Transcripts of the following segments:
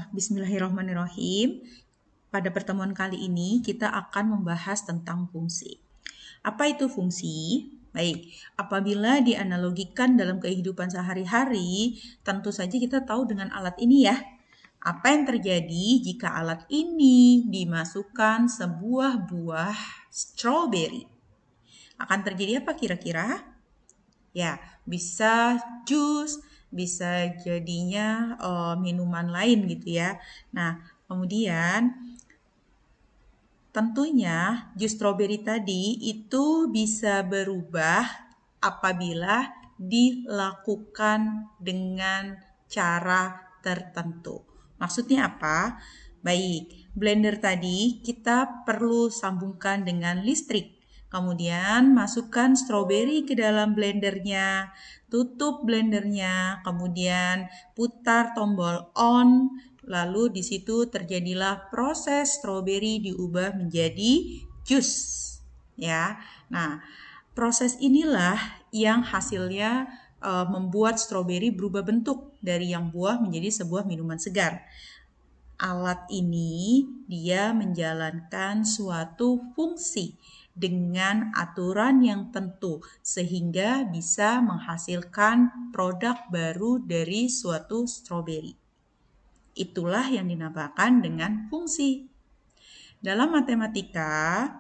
Bismillahirrahmanirrahim. Pada pertemuan kali ini kita akan membahas tentang fungsi. Apa itu fungsi? Baik, apabila dianalogikan dalam kehidupan sehari-hari, tentu saja kita tahu dengan alat ini ya. Apa yang terjadi jika alat ini dimasukkan sebuah buah strawberry? Akan terjadi apa kira-kira? Ya, bisa jus, bisa jadinya minuman lain gitu ya. Nah, kemudian tentunya jus stroberi tadi itu bisa berubah apabila dilakukan dengan cara tertentu. Maksudnya apa? Baik, blender tadi kita perlu sambungkan dengan listrik. Kemudian masukkan stroberi ke dalam blendernya, tutup blendernya, kemudian putar tombol on. Lalu di situ terjadilah proses stroberi diubah menjadi jus. Ya. Nah, proses inilah yang hasilnya membuat stroberi berubah bentuk dari yang buah menjadi sebuah minuman segar. Alat ini dia menjalankan suatu fungsi dengan aturan yang tentu sehingga bisa menghasilkan produk baru dari suatu stroberi. Itulah yang dinamakan dengan fungsi. Dalam matematika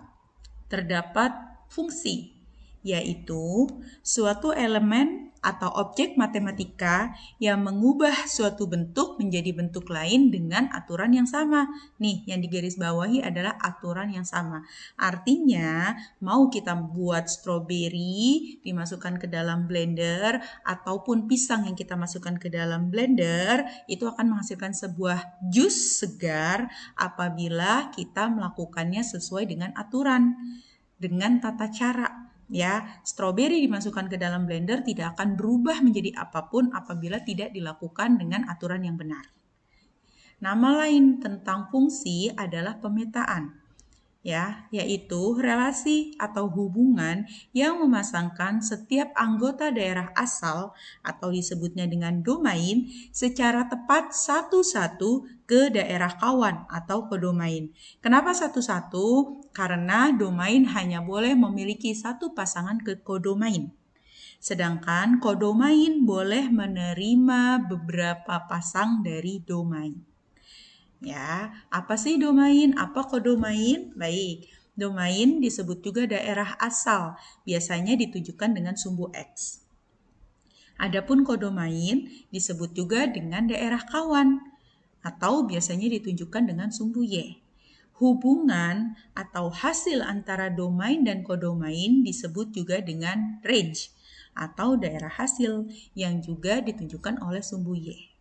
terdapat fungsi, yaitu suatu elemen atau objek matematika yang mengubah suatu bentuk menjadi bentuk lain dengan aturan yang sama. Nih, yang digarisbawahi adalah aturan yang sama. Artinya, mau kita buat stroberi dimasukkan ke dalam blender ataupun pisang yang kita masukkan ke dalam blender, itu akan menghasilkan sebuah jus segar apabila kita melakukannya sesuai dengan aturan, dengan tata cara. Ya, stroberi dimasukkan ke dalam blender tidak akan berubah menjadi apapun apabila tidak dilakukan dengan aturan yang benar. Nama lain tentang fungsi adalah pemetaan, ya, yaitu relasi atau hubungan yang memasangkan setiap anggota daerah asal atau disebutnya dengan domain secara tepat satu-satu ke daerah kawan atau kodomain. Kenapa satu-satu? Karena domain hanya boleh memiliki satu pasangan ke kodomain. Sedangkan kodomain boleh menerima beberapa pasang dari domain. Ya, apa sih domain? Apa kodomain? Baik, domain disebut juga daerah asal, biasanya ditujukan dengan sumbu X. Adapun kodomain disebut juga dengan daerah kawan, atau biasanya ditunjukkan dengan sumbu Y. Hubungan atau hasil antara domain dan kodomain disebut juga dengan range, atau daerah hasil, yang juga ditunjukkan oleh sumbu Y.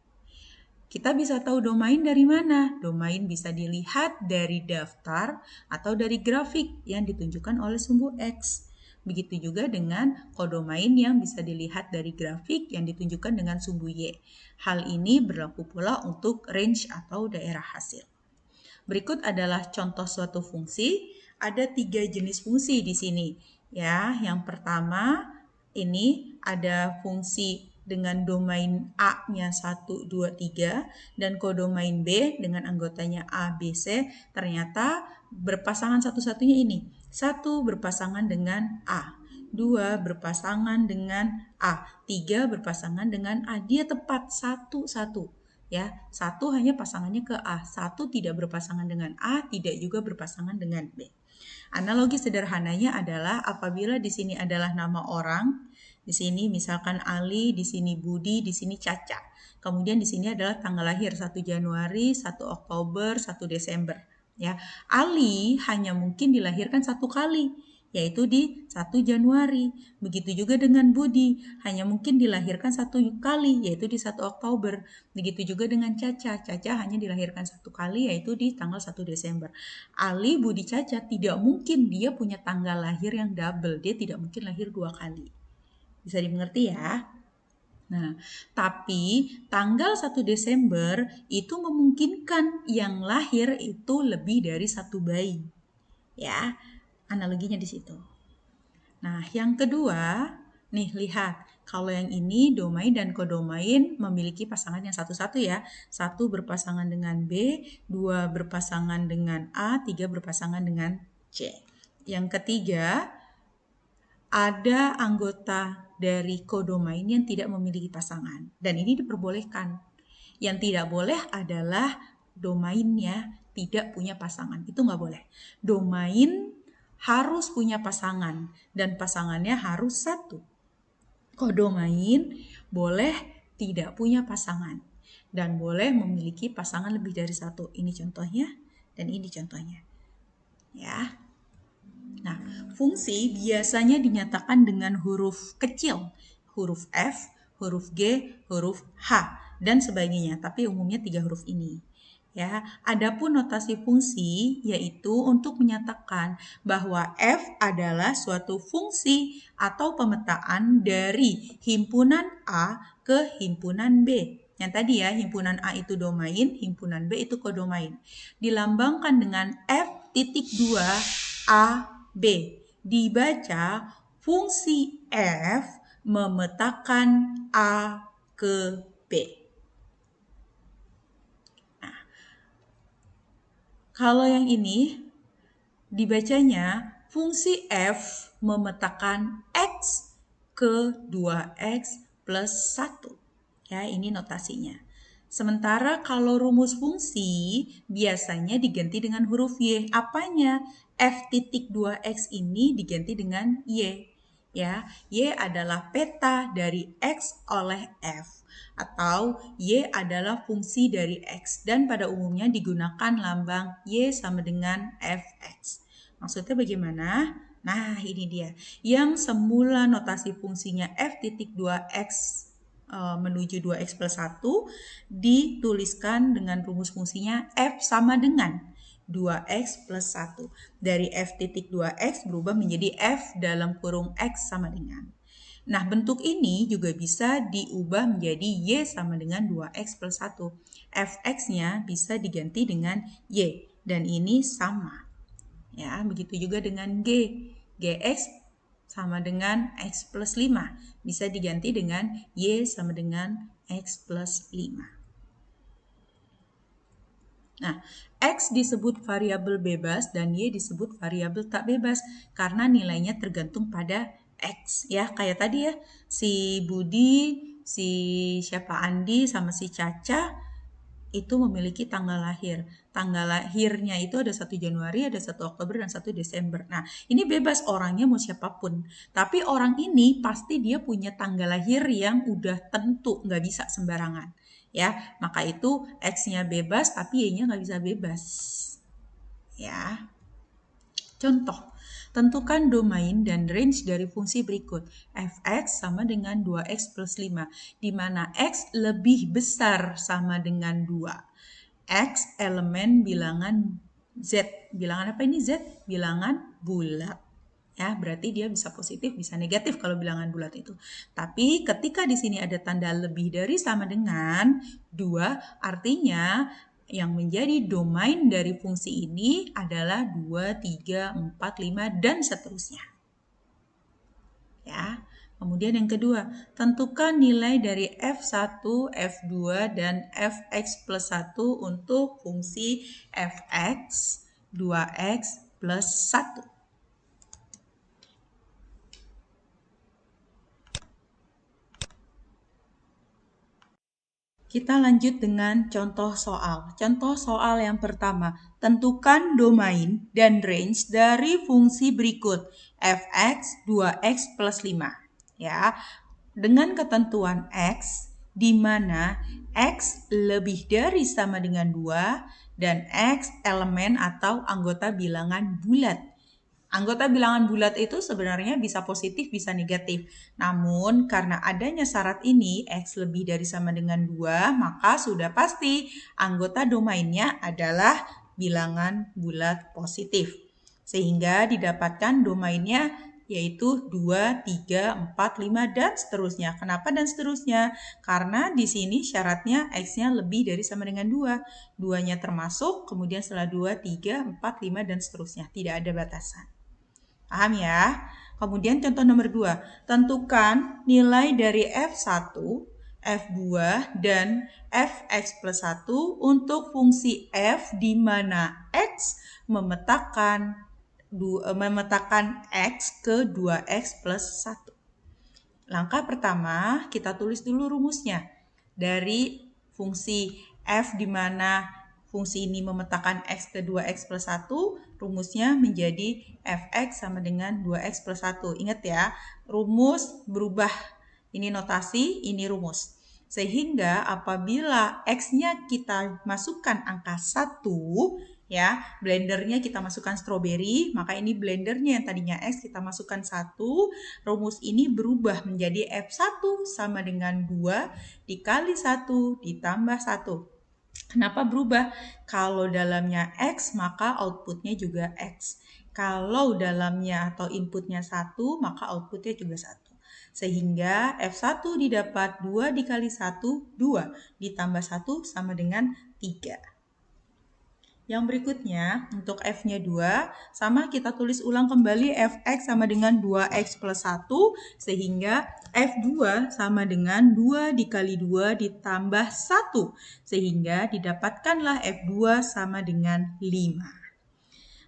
Kita bisa tahu domain dari mana? Domain bisa dilihat dari daftar atau dari grafik yang ditunjukkan oleh sumbu X. Begitu juga dengan kodomain yang bisa dilihat dari grafik yang ditunjukkan dengan sumbu Y. Hal ini berlaku pula untuk range atau daerah hasil. Berikut adalah contoh suatu fungsi. Ada 3 jenis fungsi di sini. Ya, yang pertama ini ada fungsi dengan domain A-nya 1, 2, 3 dan kodomain B dengan anggotanya A, B, C ternyata berpasangan satu-satunya ini. 1 berpasangan dengan A, 2 berpasangan dengan A, 3 berpasangan dengan A. Dia tepat satu-satu. Ya, 1 hanya pasangannya ke A, 1 tidak berpasangan dengan A, tidak juga berpasangan dengan B. Analogi sederhananya adalah apabila di sini adalah nama orang, di sini misalkan Ali, di sini Budi, di sini Caca. Kemudian di sini adalah tanggal lahir 1 Januari, 1 Oktober, 1 Desember. Ya, Ali hanya mungkin dilahirkan 1 kali, yaitu di 1 Januari. Begitu juga dengan Budi, hanya mungkin dilahirkan 1 kali, yaitu di 1 Oktober. Begitu juga dengan Caca, Caca hanya dilahirkan 1 kali, yaitu di tanggal 1 Desember. Ali, Budi, Caca tidak mungkin dia punya tanggal lahir yang double, dia tidak mungkin lahir 2 kali. Bisa dimengerti ya? Nah, tapi tanggal 1 Desember itu memungkinkan yang lahir itu lebih dari 1 bayi. Ya, analoginya di situ. Nah, yang kedua, nih lihat, Kalau yang ini domain dan kodomain memiliki pasangan yang satu-satu ya. 1 berpasangan dengan B, 2 berpasangan dengan A, 3 berpasangan dengan C. Yang ketiga, ada anggota dari kodomain yang tidak memiliki pasangan. Dan ini diperbolehkan. Yang tidak boleh adalah domainnya tidak punya pasangan. Itu nggak boleh. Domain harus punya pasangan. Dan pasangannya harus 1. Kodomain boleh tidak punya pasangan dan boleh memiliki pasangan lebih dari 1. Ini contohnya dan ini contohnya. Ya. Nah, fungsi biasanya dinyatakan dengan huruf kecil, huruf F, huruf G, huruf H dan sebagainya, tapi umumnya 3 huruf ini. Ya, adapun notasi fungsi yaitu untuk menyatakan bahwa F adalah suatu fungsi atau pemetaan dari himpunan A ke himpunan B. Yang tadi ya, himpunan A itu domain, himpunan B itu kodomain. Dilambangkan dengan F.2 A B. Dibaca fungsi F memetakan A ke B. Kalau yang ini dibacanya fungsi F memetakan X ke 2X plus 1. Ya, ini notasinya. Sementara kalau rumus fungsi biasanya diganti dengan huruf Y. Apanya? F.2X ini diganti dengan Y. Ya, Y adalah peta dari X oleh F atau Y adalah fungsi dari X dan pada umumnya digunakan lambang Y sama dengan Fx. Maksudnya bagaimana? Nah, ini dia. Yang semula notasi fungsinya F.2x menuju 2x plus 1 dituliskan dengan rumus fungsinya F sama dengan 2x plus 1. Dari F.2x berubah menjadi F dalam kurung X sama dengan. Nah, bentuk ini juga bisa diubah menjadi Y sama dengan 2X plus 1. Fx-nya bisa diganti dengan Y. Dan ini sama. Ya, begitu juga dengan G. Gx sama dengan X plus 5. Bisa diganti dengan Y sama dengan X plus 5. Nah, X disebut variabel bebas dan Y disebut variabel tak bebas karena nilainya tergantung pada X ya, kayak tadi ya, si Budi, si siapa Andi sama si Caca itu memiliki tanggal lahir. Tanggal lahirnya itu ada 1 Januari, ada 1 Oktober, dan 1 Desember. Nah, ini bebas orangnya mau siapapun. Tapi orang ini pasti dia punya tanggal lahir yang udah tentu, nggak bisa sembarangan. Ya, maka itu X-nya bebas tapi Y-nya nggak bisa bebas. Ya. Contoh, tentukan domain dan range dari fungsi berikut. Fx sama dengan 2x plus 5, di mana x lebih besar sama dengan 2. X elemen bilangan Z. Bilangan apa ini Z? Bilangan bulat. Ya, berarti dia bisa positif, bisa negatif kalau bilangan bulat itu. Tapi ketika di sini ada tanda lebih dari sama dengan 2, artinya yang menjadi domain dari fungsi ini adalah 2, 3, 4, 5, dan seterusnya. Ya. Kemudian yang kedua, tentukan nilai dari F1, F2, dan Fx plus 1 untuk fungsi Fx 2x plus 1. Kita lanjut dengan contoh soal. Contoh soal yang pertama, tentukan domain dan range dari fungsi berikut, fx 2x plus 5. Ya, dengan ketentuan x, di mana x lebih dari sama dengan 2 dan x elemen atau anggota bilangan bulat. Anggota bilangan bulat itu sebenarnya bisa positif, bisa negatif. Namun karena adanya syarat ini, X lebih dari sama dengan 2, maka sudah pasti anggota domainnya adalah bilangan bulat positif. Sehingga didapatkan domainnya yaitu 2, 3, 4, 5, dan seterusnya. Kenapa dan seterusnya? Karena di sini syaratnya X-nya lebih dari sama dengan 2. 2-nya termasuk, kemudian setelah 2, 3, 4, 5, dan seterusnya. Tidak ada batasan. Paham ya? Kemudian contoh nomor 2, tentukan nilai dari F1, F2, dan Fx plus 1 untuk fungsi F di mana X memetakan X ke 2X plus 1. Langkah pertama, kita tulis dulu rumusnya. Dari fungsi F di mana fungsi ini memetakan X ke 2X plus 1, rumusnya menjadi Fx sama dengan 2X plus 1. Ingat ya, rumus berubah. Ini notasi, ini rumus. Sehingga apabila X-nya kita masukkan angka 1, ya, blendernya kita masukkan strawberry, maka ini blendernya yang tadinya X kita masukkan 1, rumus ini berubah menjadi F1 sama dengan 2 dikali 1 ditambah 1. Kenapa berubah? Kalau dalamnya X, maka outputnya juga X. Kalau dalamnya atau inputnya 1, maka outputnya juga 1. Sehingga F1 didapat 2 dikali 1, 2. Ditambah 1 sama dengan 3. Yang berikutnya, untuk F-nya 2, sama kita tulis ulang kembali Fx sama dengan 2x plus 1, sehingga F2 sama dengan 2 dikali 2 ditambah 1, sehingga didapatkanlah F2 sama dengan 5.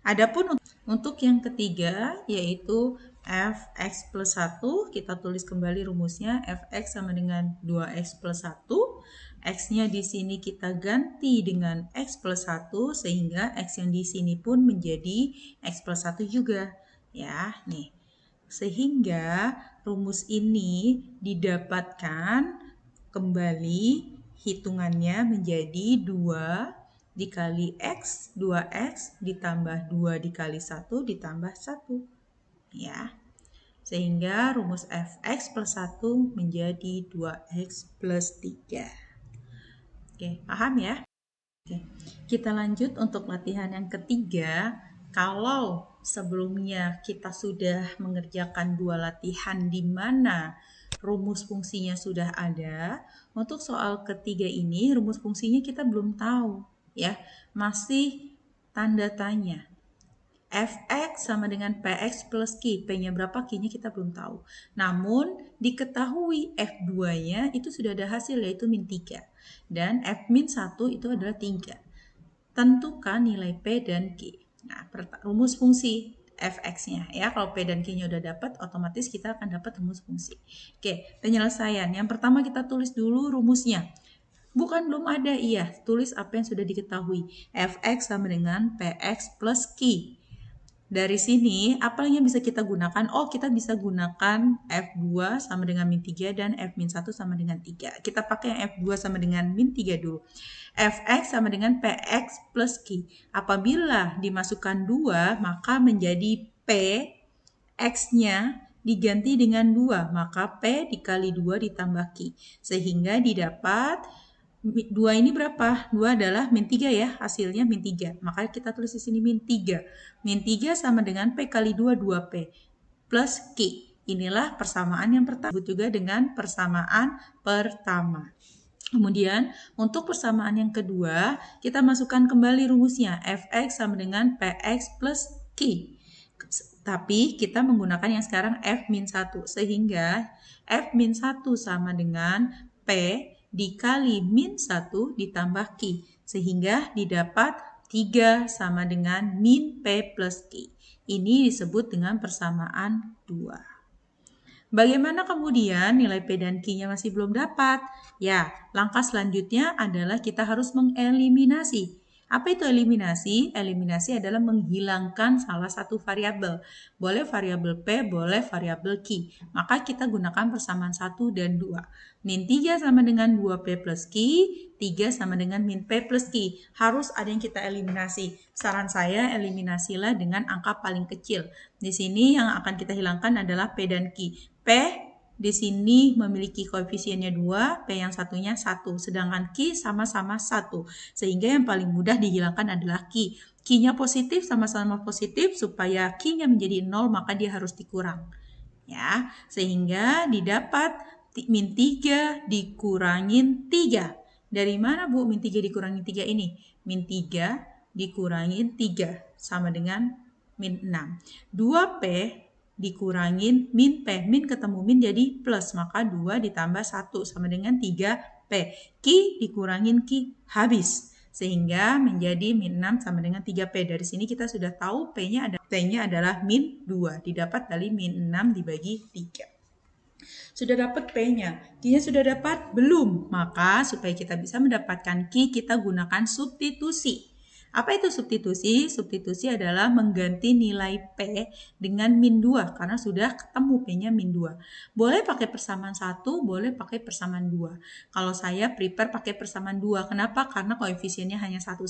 Adapun untuk yang ketiga, yaitu Fx plus 1, kita tulis kembali rumusnya Fx sama dengan 2x plus 1. X-nya di sini kita ganti dengan X plus 1, sehingga X yang di sini pun menjadi X plus 1 juga. Ya, nih. Sehingga rumus ini didapatkan kembali hitungannya menjadi 2 dikali X, 2X ditambah 2 dikali 1 ditambah 1. Ya. Sehingga rumus Fx plus 1 menjadi 2X plus 3. Oke, paham ya? Oke. Kita lanjut untuk latihan yang ketiga. Kalau sebelumnya kita sudah mengerjakan 2 latihan di mana rumus fungsinya sudah ada, untuk soal ketiga ini rumus fungsinya kita belum tahu, ya. Masih tanda tanya. Fx sama dengan Px plus Q. P-nya berapa, Q-nya kita belum tahu. Namun, diketahui F2-nya itu sudah ada hasil, yaitu min 3. Dan F min 1 itu adalah 3. Tentukan nilai P dan Q. Nah, rumus fungsi Fx-nya. Ya, kalau P dan Q-nya udah dapat, otomatis kita akan dapat rumus fungsi. Oke, penyelesaian. Yang pertama kita tulis dulu rumusnya. Bukan belum ada, iya. Tulis apa yang sudah diketahui. Fx sama dengan Px plus Q. Dari sini, apa yang bisa kita gunakan? Oh, kita bisa gunakan F2 sama dengan min 3 dan F-1 sama dengan 3. Kita pakai yang F2 sama dengan min 3 dulu. Fx sama dengan Px plus Q. Apabila dimasukkan 2, maka menjadi P, X-nya diganti dengan 2. Maka P dikali 2 ditambah Q. Sehingga didapat 2 ini berapa? 2 adalah min 3 ya, hasilnya min 3. Maka kita tulis di sini min 3. Min 3 sama dengan P kali 2, 2P. Plus Q. Inilah persamaan yang pertama. Disebut juga dengan persamaan pertama. Kemudian, untuk persamaan yang kedua, kita masukkan kembali rumusnya. Fx sama dengan Px plus Q. Tapi kita menggunakan yang sekarang F min 1. Sehingga F min 1 sama dengan P dikali min 1 ditambah Q. Sehingga didapat 3 sama dengan min P plus Q. Ini disebut dengan persamaan 2. Bagaimana kemudian nilai P dan Q-nya masih belum dapat? Ya, langkah selanjutnya adalah kita harus mengeliminasi. Apa itu eliminasi? Eliminasi adalah menghilangkan salah satu variabel. Boleh variabel P, boleh variabel Q. Maka kita gunakan persamaan 1 dan 2. Min 3 sama dengan 2P plus Q, 3 sama dengan min P plus Q. Harus ada yang kita eliminasi. Saran saya eliminasilah dengan angka paling kecil. Di sini yang akan kita hilangkan adalah P dan Q. P di sini memiliki koefisiennya 2, P yang satunya 1, sedangkan Q sama-sama 1. Sehingga yang paling mudah dihilangkan adalah Q. Q-nya positif, sama-sama positif, supaya Q-nya menjadi 0, maka dia harus dikurang. Ya, sehingga didapat min 3 dikurangin 3. Dari mana Bu min 3 dikurangin 3 ini? Min 3 dikurangin 3 sama dengan min 6. 2P dikurangin min P. Min ketemu min jadi plus, maka 2 ditambah 1 sama dengan 3P. Q dikurangin Q, habis. Sehingga menjadi min 6 sama dengan 3P. Dari sini kita sudah tahu P-nya adalah min 2. Didapat dari min 6 dibagi 3. Sudah dapat P-nya. Q-nya sudah dapat? Belum. Maka supaya kita bisa mendapatkan Q, kita gunakan substitusi. Apa itu substitusi? Substitusi adalah mengganti nilai P dengan min 2 karena sudah ketemu P-nya min 2. Boleh pakai persamaan 1, boleh pakai persamaan 2. Kalau saya prefer pakai persamaan 2. Kenapa? Karena koefisiennya hanya 1,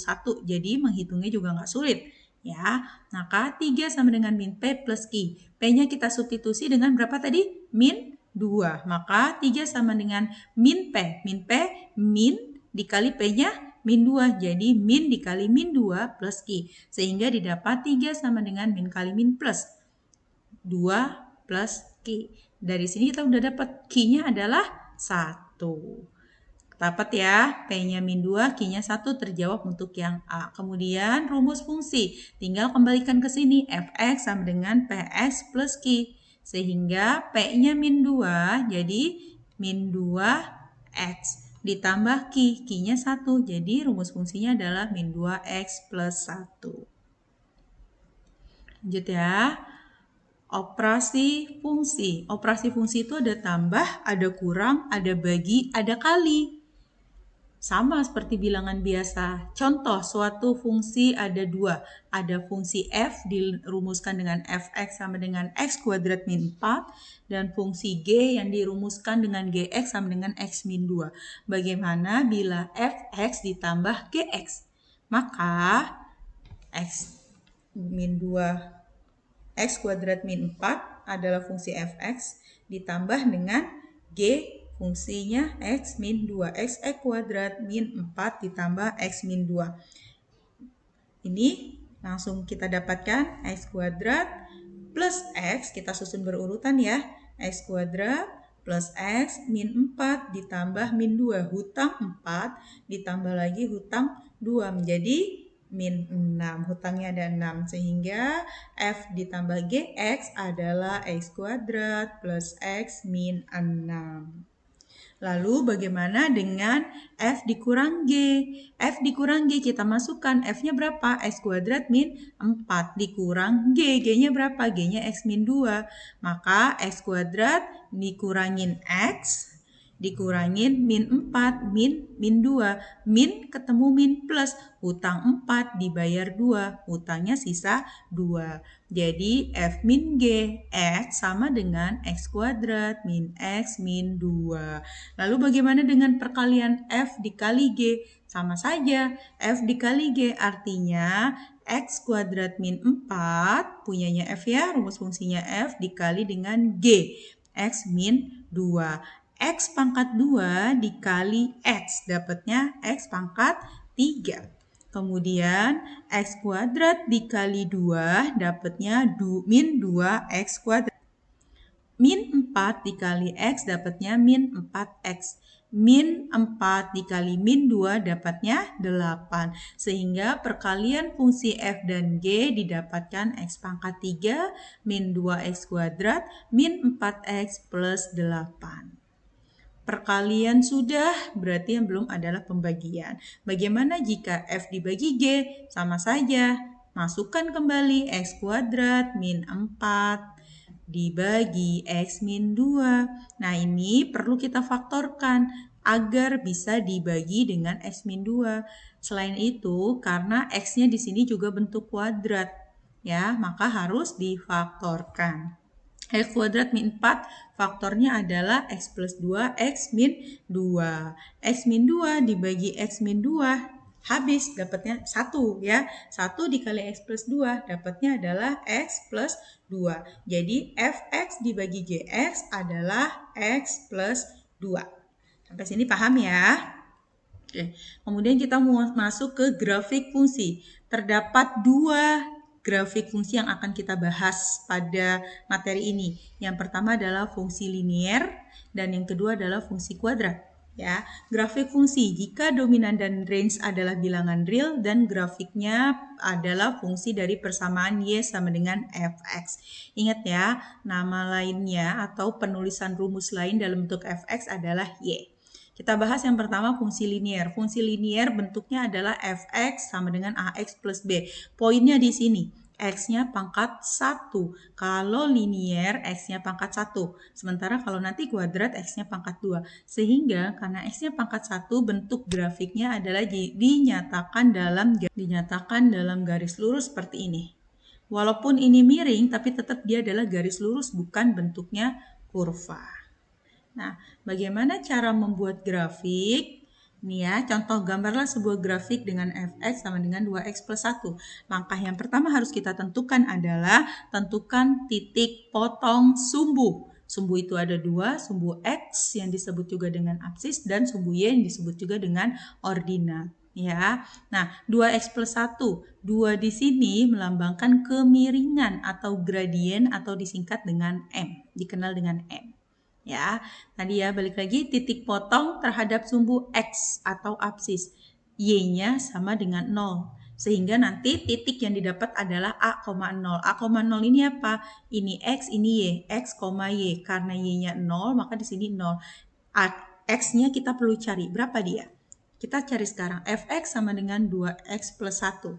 jadi menghitungnya juga nggak sulit. Ya, maka 3 sama dengan min P plus Q. P-nya kita substitusi dengan berapa tadi? Min 2. Maka 3 sama dengan min P. Min P, min dikali P-nya min 2. Jadi min dikali min 2 plus Q. Sehingga didapat 3 sama dengan min kali min plus 2 plus Q. Dari sini kita udah dapat Q-nya adalah 1. Dapat ya, P-nya min 2, Q-nya 1 terjawab untuk yang A. Kemudian rumus fungsi. Tinggal kembalikan ke sini. Fx sama dengan Px plus Q. Sehingga P-nya min 2 jadi min 2x. Ditambah Q, Q-nya 1. Jadi rumus fungsinya adalah min 2x plus 1. Lanjut ya. Operasi fungsi. Operasi fungsi itu ada tambah, ada kurang, ada bagi, ada kali. Sama seperti bilangan biasa. Contoh, suatu fungsi ada 2. Ada fungsi f dirumuskan dengan fx sama dengan x kuadrat min 4. Dan fungsi g yang dirumuskan dengan gx sama dengan x min 2. Bagaimana bila fx ditambah gx? Maka x min 2 x kuadrat min 4 adalah fungsi fx ditambah dengan g fungsinya x min 2. X kuadrat min 4 ditambah x min 2. Ini langsung kita dapatkan x kuadrat plus x. Kita susun berurutan ya. X kuadrat plus x min 4 ditambah min 2. Hutang 4 ditambah lagi hutang 2 menjadi min 6. Hutangnya ada 6. Sehingga f ditambah gx adalah x kuadrat plus x min 6. Lalu bagaimana dengan f dikurang g? F dikurang g kita masukkan. F-nya berapa? X kuadrat min 4 dikurang g. G-nya berapa? G-nya x min 2. Maka x kuadrat dikurangin x dikurangin min 4 min 2. Min ketemu min plus. Hutang 4 dibayar 2. Hutangnya sisa 2. Jadi f min g x sama dengan x kuadrat min x min 2. Lalu bagaimana dengan perkalian f dikali g? Sama saja, f dikali g artinya x kuadrat min 4, punyanya f ya, rumus fungsinya f dikali dengan g, x min 2. X pangkat 2 dikali x, dapatnya x pangkat 3. Kemudian x kuadrat dikali 2 dapatnya min 2x kuadrat. Min 4 dikali x dapatnya min 4x. Min 4 dikali min 2 dapatnya 8. Sehingga perkalian fungsi f dan g didapatkan x pangkat 3 min 2x kuadrat min 4x plus 8. Perkalian sudah, berarti yang belum adalah pembagian. Bagaimana jika f dibagi g? Sama saja. Masukkan kembali x kuadrat min 4 dibagi x min 2. Nah, ini perlu kita faktorkan agar bisa dibagi dengan x min 2. Selain itu, karena x-nya di sini juga bentuk kuadrat, ya, maka harus difaktorkan. X kuadrat min 4 faktornya adalah x plus 2 x min 2. X min 2 dibagi x min 2 habis dapatnya 1 ya. 1 dikali x plus 2 dapatnya adalah x plus 2. Jadi fx dibagi gx adalah x plus 2. Sampai sini paham ya? Oke. Kemudian kita mau masuk ke grafik fungsi. Terdapat 2 grafik fungsi yang akan kita bahas pada materi ini. Yang pertama adalah fungsi linier dan yang kedua adalah fungsi kuadrat. Ya, grafik fungsi jika dominan dan range adalah bilangan real dan grafiknya adalah fungsi dari persamaan y sama dengan fx. Ingat ya, nama lainnya atau penulisan rumus lain dalam bentuk fx adalah y. Kita bahas yang pertama fungsi linier. Fungsi linier bentuknya adalah fx sama dengan ax plus b. Poinnya di sini. X-nya pangkat 1. Kalau linier, X-nya pangkat 1. Sementara kalau nanti kuadrat, X-nya pangkat 2. Sehingga karena X-nya pangkat 1, bentuk grafiknya adalah dinyatakan dalam garis lurus seperti ini. Walaupun ini miring, tapi tetap dia adalah garis lurus, bukan bentuknya kurva. Nah, bagaimana cara membuat grafik? Nih ya, contoh gambarlah sebuah grafik dengan fx sama dengan 2x plus 1. Langkah yang pertama harus kita tentukan adalah tentukan titik potong sumbu. Sumbu itu ada dua, sumbu x yang disebut juga dengan absis dan sumbu y yang disebut juga dengan ordinat. Ya, nah 2x plus 1, 2 di sini melambangkan kemiringan atau gradien atau disingkat dengan M, dikenal dengan M. Ya, tadi ya balik lagi titik potong terhadap sumbu X atau absis. Y-nya sama dengan 0. Sehingga nanti titik yang didapat adalah A,0. A,0 ini apa? Ini X, ini Y. X, Y. Karena Y-nya 0, maka di sini 0. X-nya kita perlu cari. Berapa dia? Kita cari sekarang. Fx sama dengan 2X plus 1.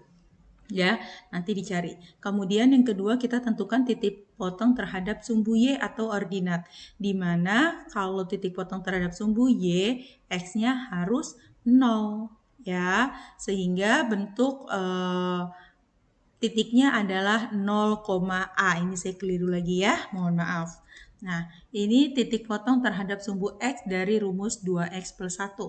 Ya, nanti dicari. Kemudian yang kedua kita tentukan titik potong terhadap sumbu Y atau ordinat. Di mana kalau titik potong terhadap sumbu Y, X-nya harus 0. Ya, sehingga bentuk titiknya adalah 0,A. Ini saya keliru lagi ya, mohon maaf. Nah, ini titik potong terhadap sumbu X dari rumus 2X plus 1.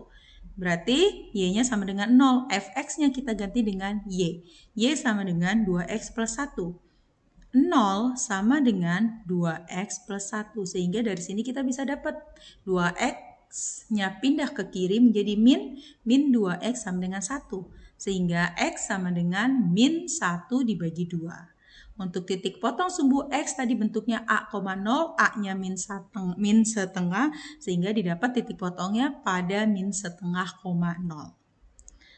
Berarti Y-nya sama dengan 0. Fx-nya kita ganti dengan Y. Y sama dengan 2X plus 1. 0 sama dengan 2X plus 1. Sehingga dari sini kita bisa dapat 2X-nya pindah ke kiri menjadi min 2X sama dengan 1. Sehingga X sama dengan min 1 dibagi 2. Untuk titik potong sumbu X tadi bentuknya A,0, A-nya min setengah, sehingga didapat titik potongnya pada min setengah, 0.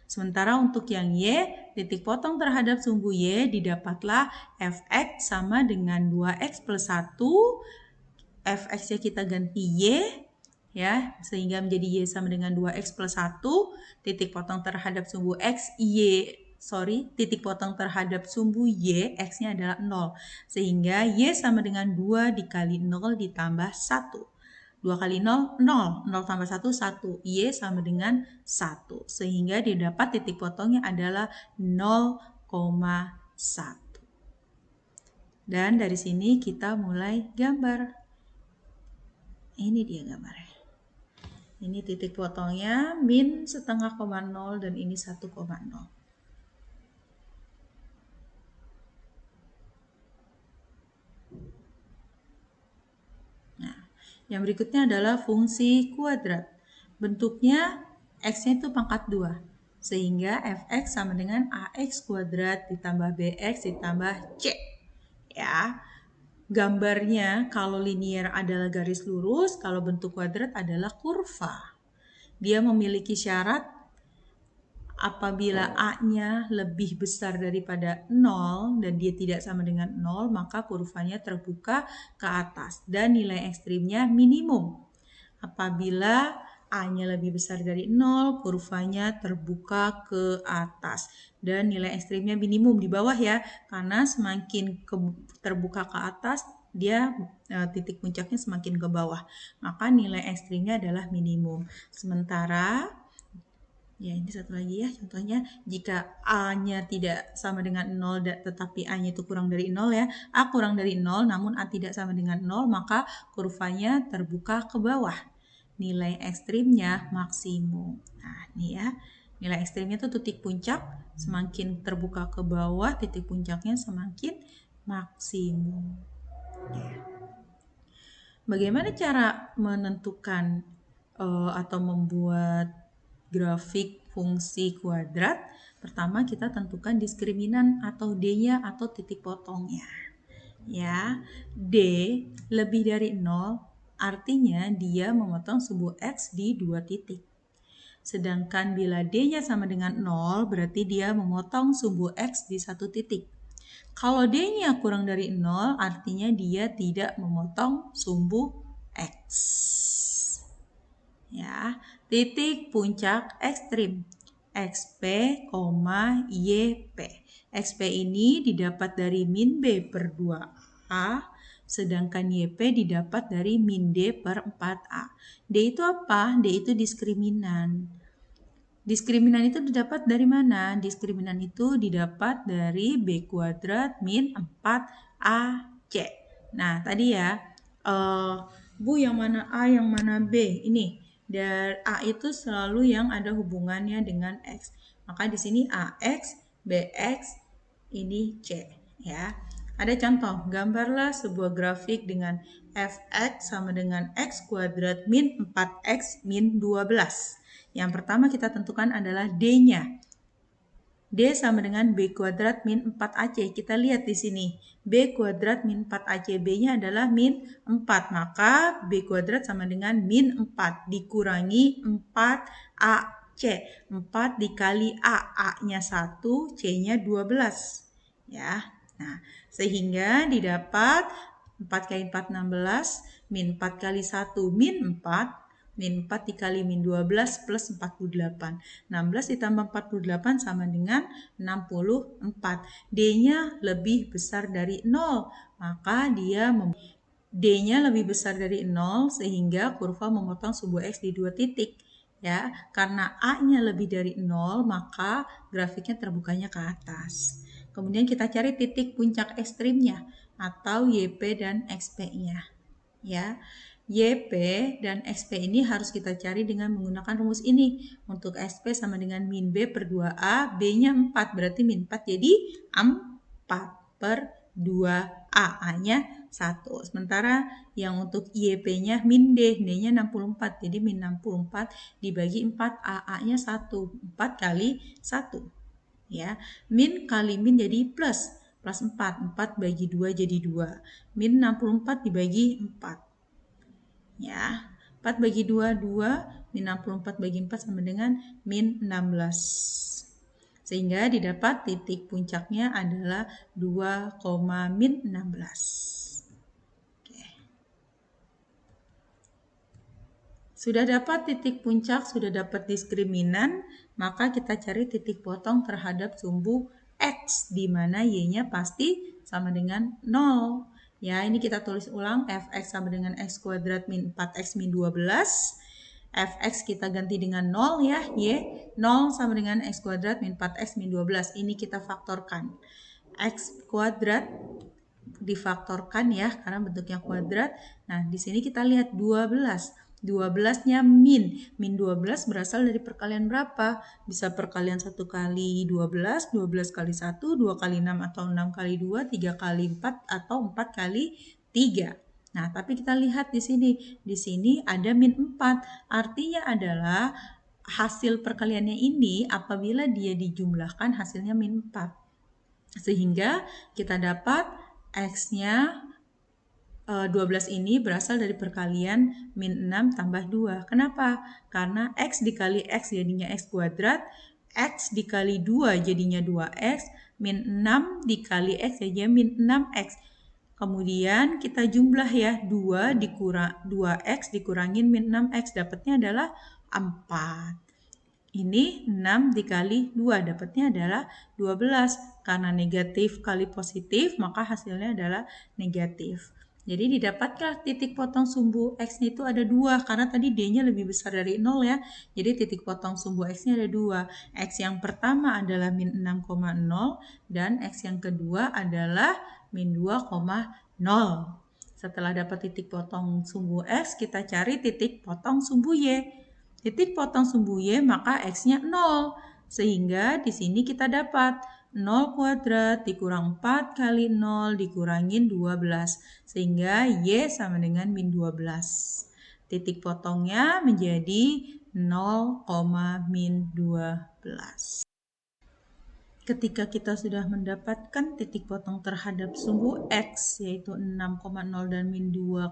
Sementara untuk yang Y, titik potong terhadap sumbu Y didapatlah Fx sama dengan 2X plus 1, Fx-nya kita ganti Y, ya, sehingga menjadi Y sama dengan 2X plus 1, titik potong terhadap sumbu X, titik potong terhadap sumbu Y, X-nya adalah 0. Sehingga Y sama dengan 2 dikali 0 ditambah 1. 2 kali 0, 0. 0 tambah 1, 1. Y sama dengan 1. Sehingga didapat titik potongnya adalah 0,1. Dan dari sini kita mulai gambar. Ini dia gambarnya. Ini titik potongnya min setengah, 0 dan ini 1,0. Yang berikutnya adalah fungsi kuadrat. Bentuknya X-nya itu pangkat 2. Sehingga Fx sama dengan AX kuadrat ditambah BX ditambah C. Ya. Gambarnya kalau linier adalah garis lurus, kalau bentuk kuadrat adalah kurva. Dia memiliki syarat apabila A-nya lebih besar daripada 0 dan dia tidak sama dengan 0, maka kurvanya terbuka ke atas dan nilai ekstrimnya minimum. Apabila A-nya lebih besar dari 0, kurvanya terbuka ke atas dan nilai ekstrimnya minimum di bawah ya, karena semakin terbuka ke atas dia titik puncaknya semakin ke bawah, maka nilai ekstrimnya adalah minimum. Sementara ya, ini satu lagi ya, contohnya jika A-nya tidak sama dengan 0 tetapi A-nya itu kurang dari 0 ya. A kurang dari 0 namun A tidak sama dengan 0, maka kurvanya terbuka ke bawah. Nilai ekstrimnya maksimum. Nah, ini ya. Nilai ekstrimnya itu titik puncak, semakin terbuka ke bawah, titik puncaknya semakin maksimum. Ya. Bagaimana cara menentukan atau membuat grafik fungsi kuadrat? Pertama kita tentukan diskriminan atau D-nya atau titik potongnya. Ya, D lebih dari 0 artinya dia memotong sumbu X di 2 titik. Sedangkan bila D-nya sama dengan 0, berarti dia memotong sumbu X di 1 titik. Kalau D-nya kurang dari 0, artinya dia tidak memotong sumbu X. Ya, titik puncak ekstrim. XP, YP. XP ini didapat dari min B per 2A, sedangkan YP didapat dari min D per 4A. D itu apa? D itu diskriminan. Diskriminan itu didapat dari mana? Diskriminan itu didapat dari B kuadrat min 4AC. Nah, tadi ya, Bu, yang mana A, yang mana B? Ini, dari A itu selalu yang ada hubungannya dengan X. Maka di sini AX, BX, ini C. Ya. Ada contoh, gambarlah sebuah grafik dengan fx sama dengan x kuadrat min 4x min 12. Yang pertama kita tentukan adalah D-nya. D sama dengan B kuadrat min 4AC. Kita lihat di sini. B kuadrat min 4AC. B-nya adalah min 4. Maka B kuadrat sama dengan min 4 dikurangi 4AC. 4 dikali A. A-nya 1, C-nya 12. Ya. Nah, sehingga didapat 4 kali 4, 16. Min 4 kali 1, min 4. Min 4 dikali min 12 plus 48. 16 ditambah 48 sama dengan 64. D-nya lebih besar dari 0. Maka D-nya lebih besar dari 0 sehingga kurva memotong sumbu X di 2 titik. Ya, karena A-nya lebih dari 0, maka grafiknya terbukanya ke atas. Kemudian kita cari titik puncak ekstrimnya atau YP dan XP-nya. Ya. YP dan XP ini harus kita cari dengan menggunakan rumus ini. Untuk XP sama dengan min B per 2A, B-nya 4, berarti min 4 jadi 4 per 2A, A-nya 1. Sementara yang untuk YP-nya min D, D-nya 64, jadi min 64 dibagi 4, A-nya 1, 4 kali 1. Ya, min kali min jadi plus 4, 4 bagi 2 jadi 2. Min 64 dibagi 4. Ya, 4 bagi 2, 2, min 64 bagi 4 sama dengan min 16. Sehingga didapat titik puncaknya adalah 2, min 16. Oke. Sudah dapat titik puncak, sudah dapat diskriminan, maka kita cari titik potong terhadap sumbu X, di mana Y-nya pasti sama dengan 0. Ya, ini kita tulis ulang, fx sama dengan x kuadrat min 4x min 12. Fx kita ganti dengan 0 ya, y 0 sama dengan x kuadrat min 4x min 12. Ini kita faktorkan. X kuadrat difaktorkan ya, karena bentuknya kuadrat. Nah, di sini kita lihat 12. 12-nya min 12 berasal dari perkalian berapa? Bisa perkalian 1 kali 12, 12 kali 1, 2 kali 6 atau 6 kali 2, 3 kali 4 atau 4 kali 3. Nah, tapi kita lihat di sini. Di sini ada min 4. Artinya adalah hasil perkaliannya ini apabila dia dijumlahkan hasilnya min 4. Sehingga kita dapat X-nya 12 ini berasal dari perkalian min 6 tambah 2. Kenapa? Karena X dikali X jadinya X kuadrat, X dikali 2 jadinya 2X, min 6 dikali X jadinya min 6X. Kemudian kita jumlah ya, 2X dikurangin min 6X, dapatnya adalah 4. Ini 6 dikali 2, dapatnya adalah 12. Karena negatif kali positif, maka hasilnya adalah negatif. Jadi didapatkan titik potong sumbu X itu ada 2, karena tadi D-nya lebih besar dari 0 ya. Jadi titik potong sumbu X-nya ada 2. X yang pertama adalah min 6,0 dan X yang kedua adalah min 2,0. Setelah dapat titik potong sumbu X, kita cari titik potong sumbu Y. Titik potong sumbu Y maka X-nya 0. Sehingga di sini kita dapat 0 kuadrat dikurang 4 kali 0 dikurangin 12. Sehingga Y sama dengan min 12. Titik potongnya menjadi 0, min 12. Ketika kita sudah mendapatkan titik potong terhadap sumbu X yaitu 6,0 dan min 2,0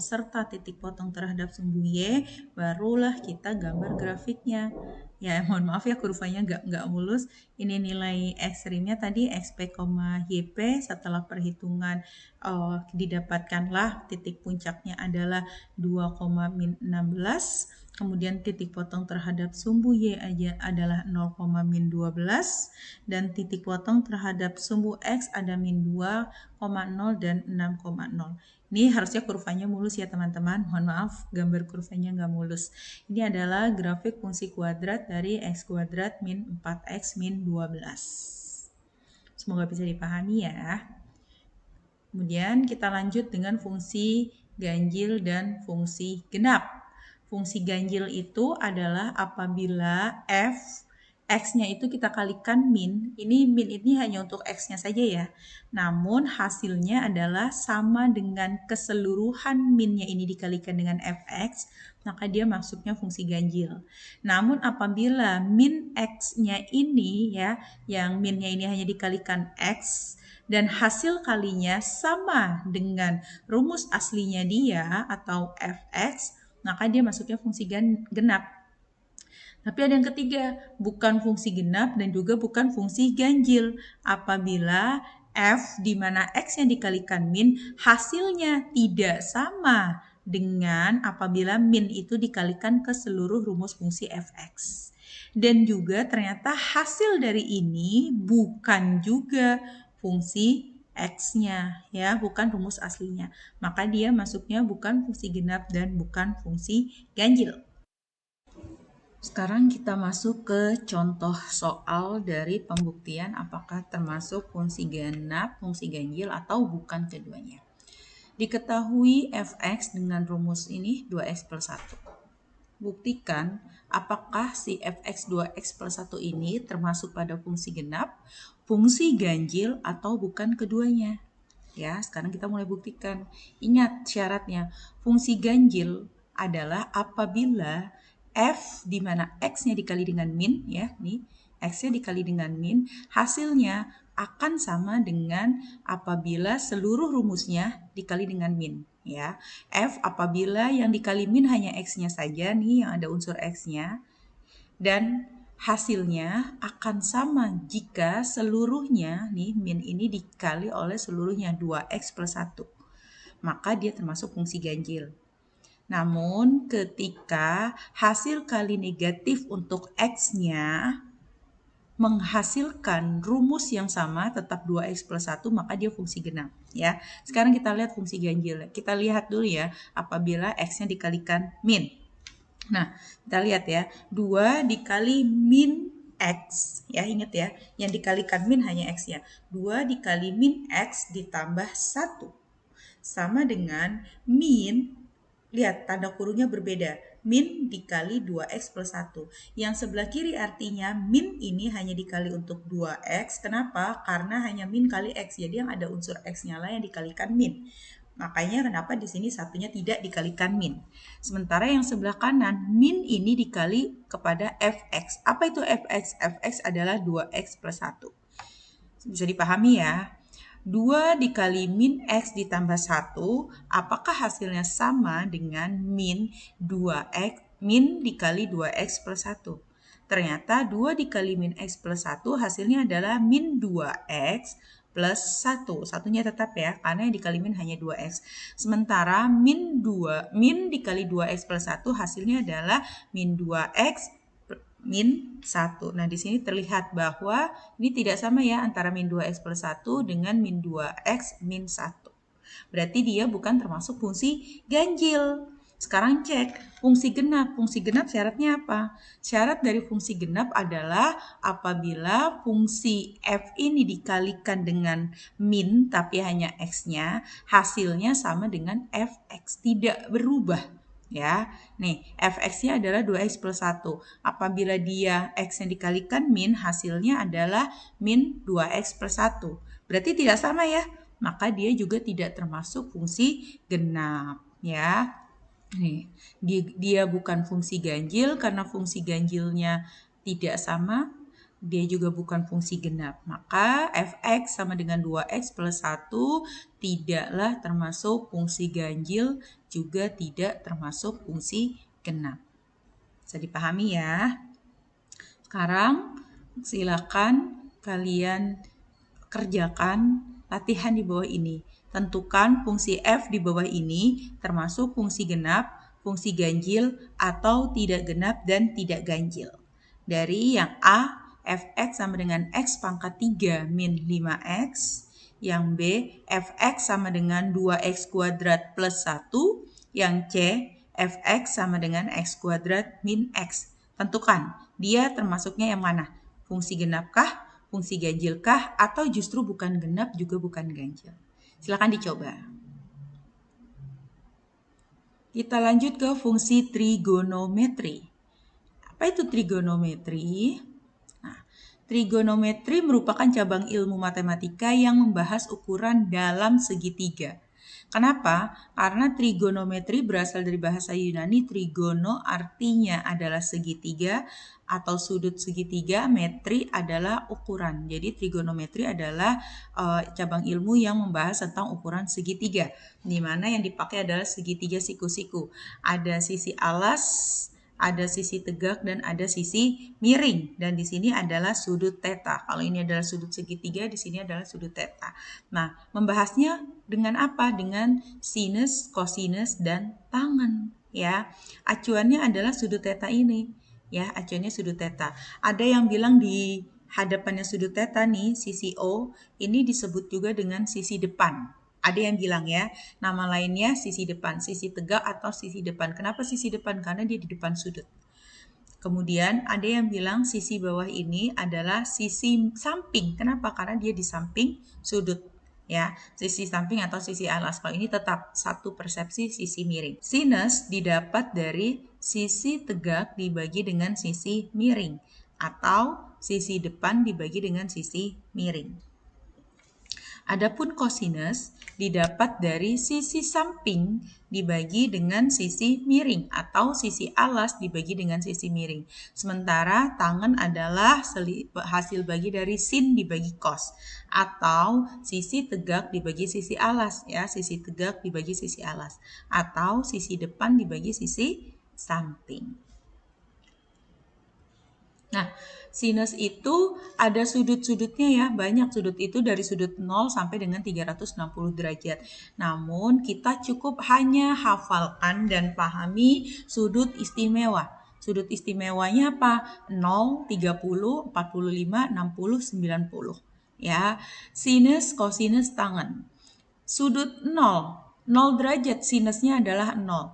serta titik potong terhadap sumbu Y, barulah kita gambar grafiknya. Ya, mohon maaf ya kurvanya nggak mulus. Ini nilai ekstrimnya tadi XP, YP. Setelah perhitungan didapatkanlah titik puncaknya adalah 2,-16. Kemudian titik potong terhadap sumbu Y aja adalah 0,-12 dan titik potong terhadap sumbu X ada min 2,0 dan 6,0. Ini harusnya kurvanya mulus ya teman-teman. Mohon maaf gambar kurvanya nggak mulus. Ini adalah grafik fungsi kuadrat dari X kuadrat min 4X min 12. Semoga bisa dipahami ya. Kemudian kita lanjut dengan fungsi ganjil dan fungsi genap. Fungsi ganjil itu adalah apabila f x-nya itu kita kalikan min. Ini min ini hanya untuk x-nya saja ya. Namun hasilnya adalah sama dengan keseluruhan min-nya ini dikalikan dengan fx, maka dia masuknya fungsi ganjil. Namun apabila min x-nya ini ya, yang min-nya ini hanya dikalikan x dan hasil kalinya sama dengan rumus aslinya dia atau fx, maka dia masuknya fungsi genap. Tapi ada yang ketiga, bukan fungsi genap dan juga bukan fungsi ganjil. Apabila f di mana x yang dikalikan min hasilnya tidak sama dengan apabila min itu dikalikan ke seluruh rumus fungsi fx. Dan juga ternyata hasil dari ini bukan juga fungsi x-nya ya, bukan rumus aslinya. Maka dia masuknya bukan fungsi genap dan bukan fungsi ganjil. Sekarang kita masuk ke contoh soal dari pembuktian apakah termasuk fungsi genap, fungsi ganjil atau bukan keduanya. Diketahui fx dengan rumus ini 2x plus 1. Buktikan apakah si fx 2x plus 1 ini termasuk pada fungsi genap, fungsi ganjil atau bukan keduanya. Ya, sekarang kita mulai buktikan. Ingat syaratnya, fungsi ganjil adalah apabila f di mana x-nya dikali dengan min ya, nih x-nya dikali dengan min, hasilnya akan sama dengan apabila seluruh rumusnya dikali dengan min ya. F apabila yang dikali min hanya x-nya saja nih yang ada unsur x-nya, dan hasilnya akan sama jika seluruhnya nih min ini dikali oleh seluruhnya 2x plus 1. Maka dia termasuk fungsi ganjil. Namun ketika hasil kali negatif untuk x-nya menghasilkan rumus yang sama tetap 2x plus 1, maka dia fungsi genap ya. Sekarang kita lihat fungsi ganjil. Kita lihat dulu ya apabila x-nya dikalikan min. Nah, kita lihat ya, 2 dikali min x, ya ingat ya, yang dikalikan min hanya x ya. 2 dikali min x ditambah 1, sama dengan min, lihat tanda kurungnya berbeda, min dikali 2x plus 1. Yang sebelah kiri artinya min ini hanya dikali untuk 2x, kenapa? Karena hanya min kali x, jadi yang ada unsur x-nya lah yang dikalikan min. Makanya kenapa di sini satunya tidak dikalikan min. Sementara yang sebelah kanan, min ini dikali kepada fx. Apa itu fx? Fx adalah 2x plus 1. Bisa dipahami ya? 2 dikali min x ditambah 1, apakah hasilnya sama dengan min 2x, min dikali 2x plus 1? Ternyata 2 dikali min x plus 1 hasilnya adalah min 2x plus 1. Satunya tetap ya, karena yang dikali min hanya 2x. Sementara min dikali 2x plus 1 hasilnya adalah min 2x min 1. Nah, di sini terlihat bahwa ini tidak sama ya antara min 2x plus 1 dengan min 2x min 1. Berarti dia bukan termasuk fungsi ganjil. Sekarang cek fungsi genap. Fungsi genap syaratnya apa? Syarat dari fungsi genap adalah apabila fungsi f ini dikalikan dengan min tapi hanya x-nya, hasilnya sama dengan fx, tidak berubah. Ya, nih fx-nya adalah 2x plus 1. Apabila dia x yang dikalikan min, hasilnya adalah min 2x plus 1. Berarti tidak sama ya, maka dia juga tidak termasuk fungsi genap ya. Nih, dia bukan fungsi ganjil karena fungsi ganjilnya tidak sama dia juga bukan fungsi genap. Maka fx sama dengan 2x plus 1 tidaklah termasuk fungsi ganjil, juga tidak termasuk fungsi genap. Bisa dipahami ya? Sekarang silakan kalian kerjakan latihan di bawah ini. Tentukan fungsi f di bawah ini termasuk fungsi genap, fungsi ganjil, atau tidak genap dan tidak ganjil. Dari yang A, fx sama dengan x pangkat 3 min 5x. Yang B, fx sama dengan 2x kuadrat plus 1. Yang C, fx sama dengan x kuadrat min x. Tentukan, dia termasuknya yang mana? Fungsi genapkah, fungsi ganjilkah, atau justru bukan genap juga bukan ganjil? Silakan dicoba. Kita lanjut ke fungsi trigonometri. Apa itu trigonometri? Nah, trigonometri merupakan cabang ilmu matematika yang membahas ukuran dalam segitiga. Kenapa? Karena trigonometri berasal dari bahasa Yunani trigono, artinya adalah segitiga atau sudut segitiga, metri adalah ukuran. Jadi trigonometri adalah cabang ilmu yang membahas tentang ukuran segitiga, di mana yang dipakai adalah segitiga siku-siku. Ada sisi alas, ada sisi tegak, dan ada sisi miring. Dan di sini adalah sudut theta. Kalau ini adalah sudut segitiga, di sini adalah sudut theta. Nah, membahasnya dengan apa? Dengan sinus, kosinus, dan tangen. Ya, acuannya adalah sudut theta ini. Ya, acuannya sudut theta. Ada yang bilang di hadapannya sudut theta nih, sisi O, ini disebut juga dengan sisi depan. Ada yang bilang ya, nama lainnya sisi depan, sisi tegak atau sisi depan. Kenapa sisi depan? Karena dia di depan sudut. Kemudian ada yang bilang sisi bawah ini adalah sisi samping. Kenapa? Karena dia di samping sudut. Ya, sisi samping atau sisi alas. Kalau ini tetap satu persepsi sisi miring. Sinus didapat dari sisi tegak dibagi dengan sisi miring, atau sisi depan dibagi dengan sisi miring. Adapun kosinus didapat dari sisi samping dibagi dengan sisi miring, atau sisi alas dibagi dengan sisi miring. Sementara tangen adalah hasil bagi dari sin dibagi cos, atau sisi tegak dibagi sisi alas, ya, sisi tegak dibagi sisi alas, atau sisi depan dibagi sisi samping. Nah, sinus itu ada sudut-sudutnya ya, banyak sudut itu dari sudut 0 sampai dengan 360 derajat. Namun kita cukup hanya hafalkan dan pahami sudut istimewa. Sudut istimewanya apa? 0, 30, 45, 60, 90. Ya, sinus, kosinus, tangen. Sudut 0, 0 derajat sinusnya adalah 0.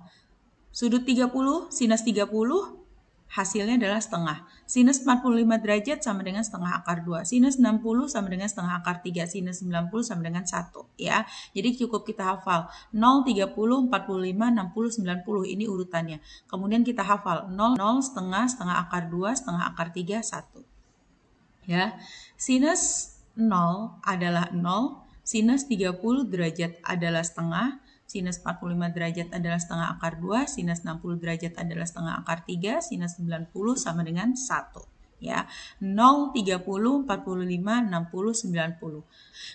Sudut 30, sinus 30, hasilnya adalah setengah. Sinus 45 derajat sama dengan setengah akar 2. Sinus 60 sama dengan setengah akar 3. Sinus 90 sama dengan 1. Ya. Jadi cukup kita hafal 0, 30, 45, 60, 90. Ini urutannya. Kemudian kita hafal 0, 0, setengah akar 2, setengah akar 3, 1. Ya. Sinus 0 adalah 0. Sinus 30 derajat adalah setengah. Sinus 45 derajat adalah setengah akar 2, sinus 60 derajat adalah setengah akar 3, sinus 90 sama dengan 1. Ya, 0, 30, 45, 60, 90.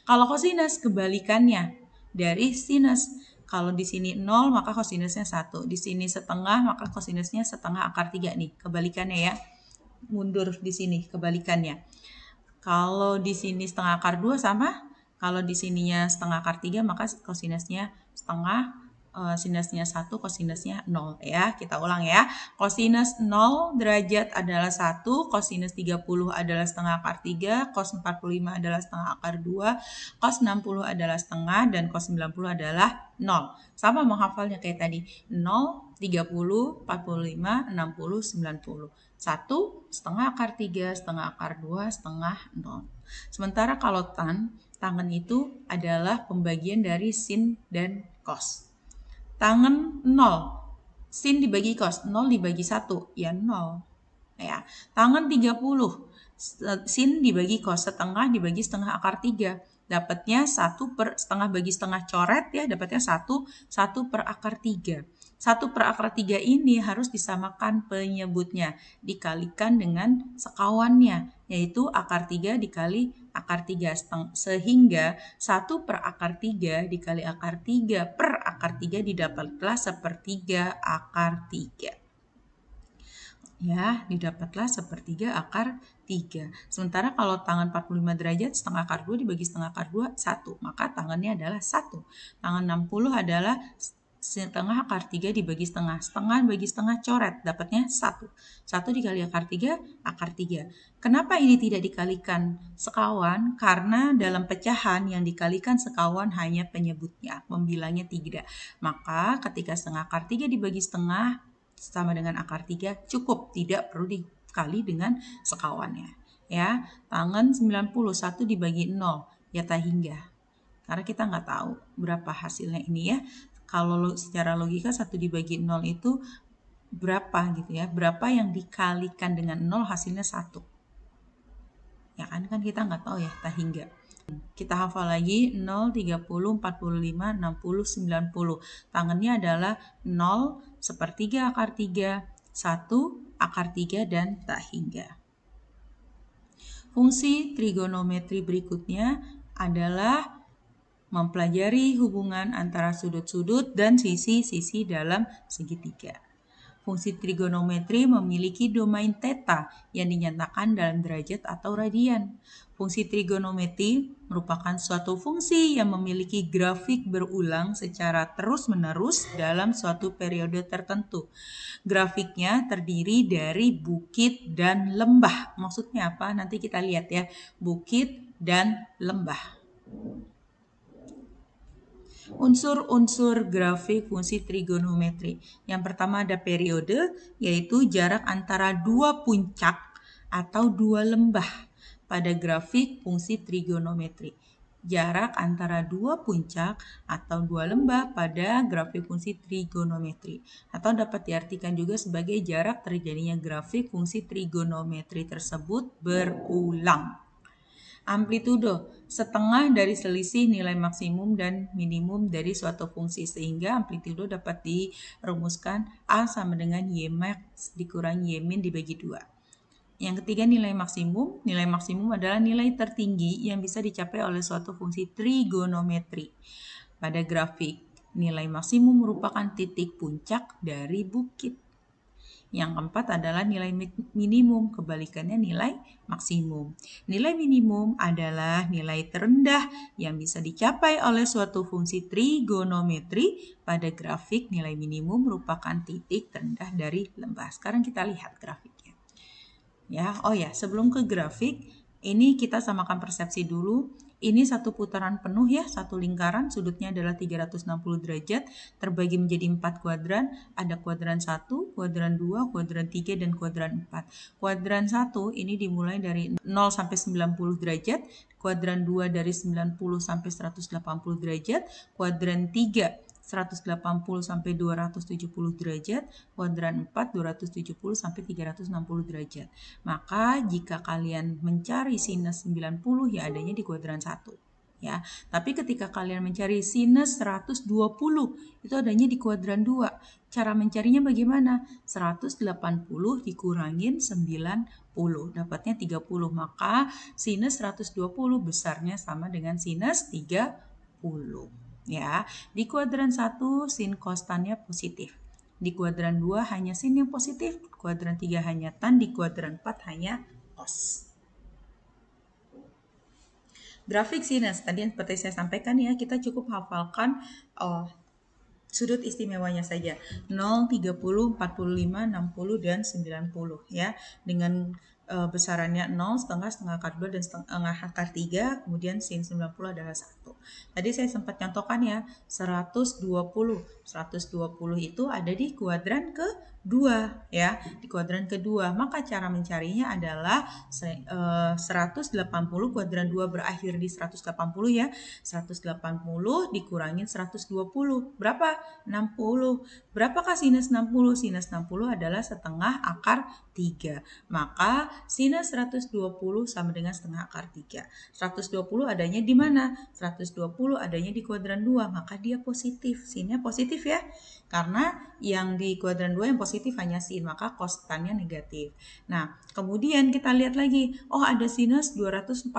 Kalau kosinus kebalikannya dari sinus. Kalau di sini 0 maka kosinusnya 1. Di sini setengah maka kosinusnya setengah akar 3 nih. Kebalikannya ya. Mundur di sini kebalikannya. Kalau di sini setengah akar 2 sama. Kalau di sininya setengah akar 3 maka kosinusnya setengah, sinusnya 1, kosinusnya 0 ya. Kita ulang ya. Kosinus 0 derajat adalah 1, kosinus 30 adalah setengah akar 3, cos 45 adalah setengah akar 2, cos 60 adalah setengah, dan cos 90 adalah 0. Sama menghafalnya kayak tadi. 0, 30, 45, 60, 90. 1, setengah akar 3, setengah akar 2, setengah 0. Sementara kalau tangen itu adalah pembagian dari sin dan cos. Tangen 0, sin dibagi cos, 0 dibagi 1, ya 0. Ya. Tangen 30, sin dibagi cos, setengah dibagi setengah akar 3. Dapatnya 1 per setengah bagi setengah coret ya, dapatnya 1 per akar 3. 1 per akar 3 ini harus disamakan penyebutnya, dikalikan dengan sekawannya, yaitu akar 3 dikali akar 3, sehingga 1 per akar 3 dikali akar 3 per akar 3 didapatlah sepertiga akar 3. Ya, didapatlah sepertiga akar 3. Sementara kalau tangan 45 derajat, setengah akar 2 dibagi setengah akar 2, 1. Maka tangannya adalah 1. Tangan 60 adalah setengah akar 3 dibagi setengah. Setengah bagi setengah coret, dapatnya 1. 1 dikali akar 3, akar 3. Kenapa ini tidak dikalikan sekawan? Karena dalam pecahan yang dikalikan sekawan hanya penyebutnya, pembilangnya tidak. Maka ketika setengah akar 3 dibagi setengah, sama dengan akar 3 cukup, tidak perlu dikali dengan sekawannya. Ya, tangan 91 dibagi 0, ya tak hingga. Karena kita nggak tahu berapa hasilnya ini ya. Kalau secara logika 1 dibagi 0 itu berapa gitu ya. Berapa yang dikalikan dengan 0 hasilnya 1. Ya kan kita nggak tahu ya, tak hingga. Kita hafal lagi 0, 30, 45, 60, 90. Tangannya adalah 0, sepertiga akar 3, 1, akar 3, dan tak hingga. Fungsi trigonometri berikutnya adalah mempelajari hubungan antara sudut-sudut dan sisi-sisi dalam segitiga. Fungsi trigonometri memiliki domain theta yang dinyatakan dalam derajat atau radian. Fungsi trigonometri merupakan suatu fungsi yang memiliki grafik berulang secara terus-menerus dalam suatu periode tertentu. Grafiknya terdiri dari bukit dan lembah. Maksudnya apa? Nanti kita lihat ya. Bukit dan lembah. Unsur-unsur grafik fungsi trigonometri. Yang pertama ada periode, yaitu jarak antara dua puncak atau dua lembah pada grafik fungsi trigonometri. Jarak antara dua puncak atau dua lembah pada grafik fungsi trigonometri. Atau dapat diartikan juga sebagai jarak terjadinya grafik fungsi trigonometri tersebut berulang. Amplitudo, setengah dari selisih nilai maksimum dan minimum dari suatu fungsi, sehingga amplitudo dapat dirumuskan A sama dengan Y max dikurangi Y min dibagi 2. Yang ketiga nilai maksimum. Nilai maksimum adalah nilai tertinggi yang bisa dicapai oleh suatu fungsi trigonometri. Pada grafik, nilai maksimum merupakan titik puncak dari bukit. Yang keempat adalah nilai minimum, kebalikannya nilai maksimum. Nilai minimum adalah nilai terendah yang bisa dicapai oleh suatu fungsi trigonometri. Pada grafik, nilai minimum merupakan titik terendah dari lembah. Sekarang kita lihat grafiknya. Ya, sebelum ke grafik, ini kita samakan persepsi dulu. Ini satu putaran penuh ya, satu lingkaran, sudutnya adalah 360 derajat, terbagi menjadi 4 kuadran, ada kuadran 1, kuadran 2, kuadran 3, dan kuadran 4. Kuadran 1 ini dimulai dari 0 sampai 90 derajat, kuadran 2 dari 90 sampai 180 derajat, kuadran 3 180 sampai 270 derajat, kuadran 4 270 sampai 360 derajat. Maka jika kalian mencari sinus 90 ya adanya di kuadran 1. Ya, tapi ketika kalian mencari sinus 120 itu adanya di kuadran 2. Cara mencarinya bagaimana? 180 dikurangin 90, dapatnya 30. Maka sinus 120 besarnya sama dengan sinus 30. Ya, di kuadran 1 sin kostannya positif. Di kuadran 2 hanya sin yang positif, kuadran 3 hanya tan, di kuadran 4 hanya cos. Grafik sinus, tadi yang seperti saya sampaikan ya, kita cukup hafalkan sudut istimewanya saja. 0, 30, 45, 60, dan 90 ya. Dengan besarannya 0, setengah akar 2, dan setengah akar 3, kemudian sin 90 adalah 1. Tadi saya sempat contohkan ya, 120. 120 itu ada di kuadran kedua ya, di kuadran kedua. Maka cara mencarinya adalah 180 kuadran 2 berakhir di 180 ya. 180 dikurangin 120. Berapa? 60. Berapakah sinus 60? Sinus 60 adalah setengah akar 3. Maka sinus 120 sama dengan setengah akar 3. 120 adanya di mana? 120 adanya di kuadran 2, maka dia positif. Sinnya positif ya. Karena yang di kuadran 2 yang positif hanya sin, maka kostannya negatif. Nah, kemudian kita lihat lagi, oh ada sinus 240.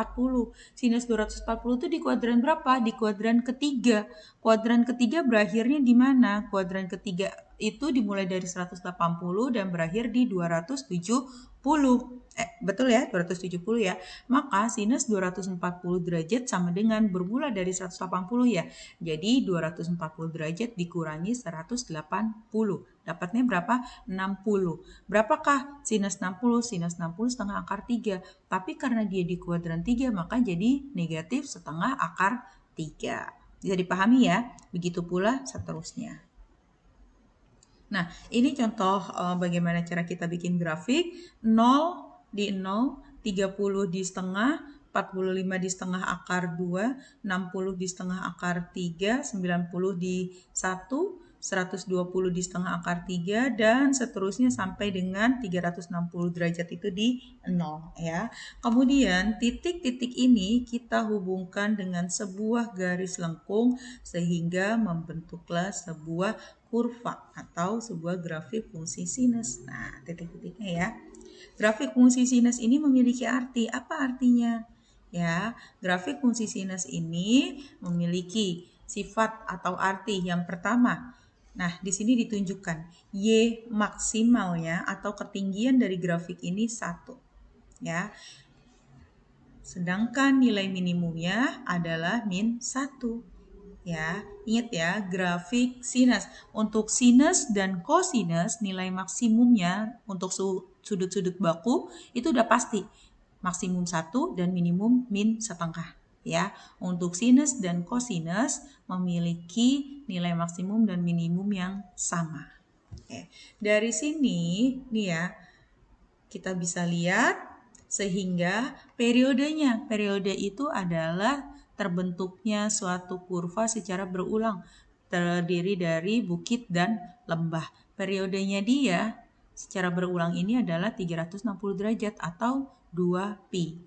Sinus 240 itu di kuadran berapa? Di kuadran ketiga. Kuadran ketiga berakhirnya di mana? Kuadran ketiga itu dimulai dari 180 dan berakhir di 270. Betul ya, 270 ya. Maka sinus 240 derajat sama dengan bermula dari 180 ya. Jadi 240 derajat dikurangi 180. Dapatnya berapa? 60. Berapakah sinus 60? Sinus 60 setengah akar 3. Tapi karena dia di kuadran 3 maka jadi negatif setengah akar 3. Bisa dipahami ya? Begitu pula seterusnya. Nah, ini contoh bagaimana cara kita bikin grafik. 0 di 0, 30 di setengah, 45 di setengah akar 2, 60 di setengah akar 3, 90 di 1, 120 di setengah akar 3, dan seterusnya sampai dengan 360 derajat itu di 0 ya. Kemudian titik-titik ini kita hubungkan dengan sebuah garis lengkung sehingga membentuklah sebuah kurva atau sebuah grafik fungsi sinus. Nah, titik-titiknya ya. Grafik fungsi sinus ini memiliki arti. Apa artinya? Ya, grafik fungsi sinus ini memiliki sifat atau arti yang pertama. Nah, di sini ditunjukkan Y maksimalnya atau ketinggian dari grafik ini 1. Ya. Sedangkan nilai minimumnya adalah min 1. Ya, ingat ya, grafik sinus. Untuk sinus dan kosinus nilai maksimumnya untuk sudut-sudut baku itu udah pasti. Maksimum 1 dan minimum min setengah. Ya, untuk sinus dan kosinus memiliki nilai maksimum dan minimum yang sama. Oke. Dari sini nih ya, kita bisa lihat sehingga periode itu adalah terbentuknya suatu kurva secara berulang terdiri dari bukit dan lembah. Periodenya dia secara berulang ini adalah 360 derajat atau 2pi.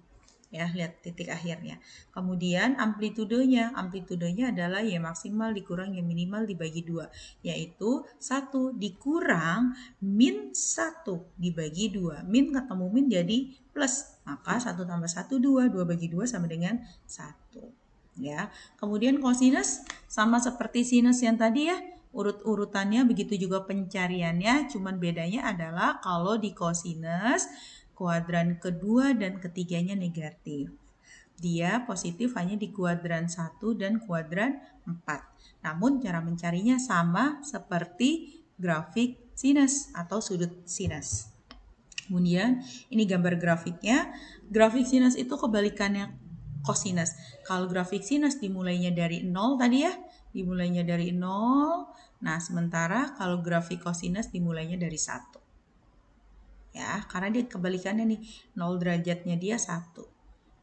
Ya, lihat titik akhirnya. Kemudian amplitudenya adalah Y maksimal dikurang Y minimal dibagi 2, yaitu 1 dikurang min 1 dibagi 2. Min ketemu min jadi plus, maka 1 tambah 1 2, 2 bagi 2 sama dengan 1. Ya. Kemudian kosinus sama seperti sinus yang tadi ya, urut-urutannya begitu juga pencariannya, cuman bedanya adalah kalau di kosinus kuadran kedua dan ketiganya negatif. Dia positif hanya di kuadran 1 dan kuadran 4. Namun cara mencarinya sama seperti grafik sinus atau sudut sinus. Kemudian ini gambar grafiknya. Grafik sinus itu kebalikannya kosinus. Kalau grafik sinus dimulainya dari 0 tadi ya, dimulainya dari 0. Nah, sementara kalau grafik kosinus dimulainya dari 1. Ya, karena dia kebalikannya nih, 0 derajatnya dia 1.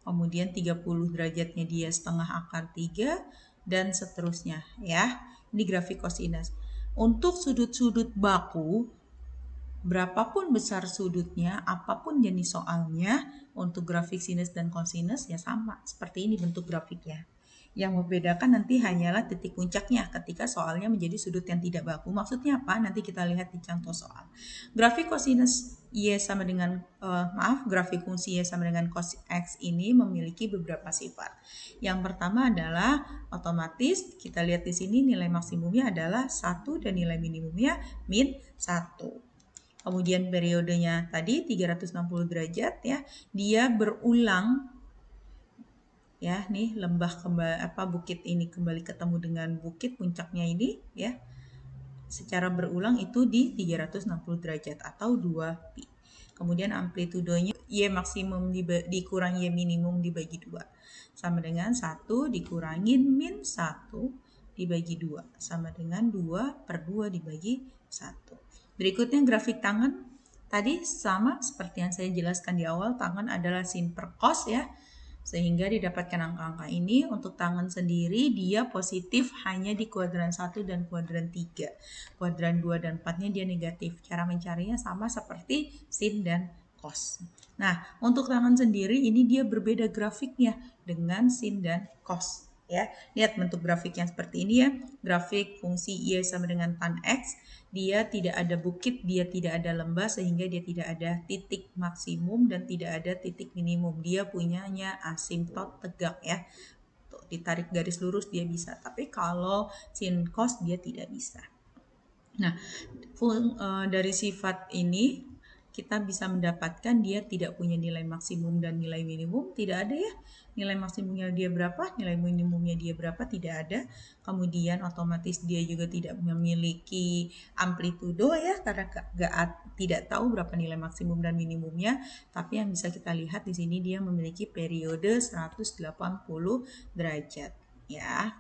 Kemudian 30 derajatnya dia setengah akar 3 dan seterusnya ya. Ini grafik kosinus. Untuk sudut-sudut baku, berapapun besar sudutnya, apapun jenis soalnya, untuk grafik sinus dan kosinus ya sama. Seperti ini bentuk grafiknya. Yang membedakan nanti hanyalah titik puncaknya ketika soalnya menjadi sudut yang tidak baku. Maksudnya apa? Nanti kita lihat di contoh soal. Grafik kosinus Y sama dengan, grafik fungsi Y sama dengan cos X ini memiliki beberapa sifat. Yang pertama adalah otomatis kita lihat di sini nilai maksimumnya adalah 1 dan nilai minimumnya min 1. Kemudian periodenya tadi 360 derajat ya, dia berulang ya, nih lembah bukit ini kembali ketemu dengan bukit puncaknya ini ya. Secara berulang itu di 360 derajat atau 2pi. Kemudian amplitudenya Y maksimum dikurangi Y minimum dibagi 2 sama dengan 1 dikurangin min 1 dibagi 2 sama dengan 2/2 dibagi 1. Berikutnya grafik tangan. Tadi sama seperti yang saya jelaskan di awal, tangan adalah sin per cos ya. Sehingga didapatkan angka-angka ini. Untuk tangan sendiri dia positif hanya di kuadran 1 dan kuadran 3. Kuadran 2 dan 4-nya dia negatif. Cara mencarinya sama seperti sin dan cos. Nah, untuk tangan sendiri ini dia berbeda grafiknya dengan sin dan cos. Ya, lihat bentuk grafiknya seperti ini ya. Grafik fungsi Y sama dengan tan X. Dia tidak ada bukit, dia tidak ada lembah, sehingga dia tidak ada titik maksimum dan tidak ada titik minimum. Dia punyanya asimtot tegak ya. Tuh, ditarik garis lurus dia bisa. Tapi kalau sin cos dia tidak bisa. Nah, dari sifat ini kita bisa mendapatkan dia tidak punya nilai maksimum dan nilai minimum, tidak ada ya. Nilai maksimumnya dia berapa, nilai minimumnya dia berapa, tidak ada. Kemudian otomatis dia juga tidak memiliki amplitudo ya, karena tidak tahu berapa nilai maksimum dan minimumnya. Tapi yang bisa kita lihat di sini dia memiliki periode 180 derajat ya.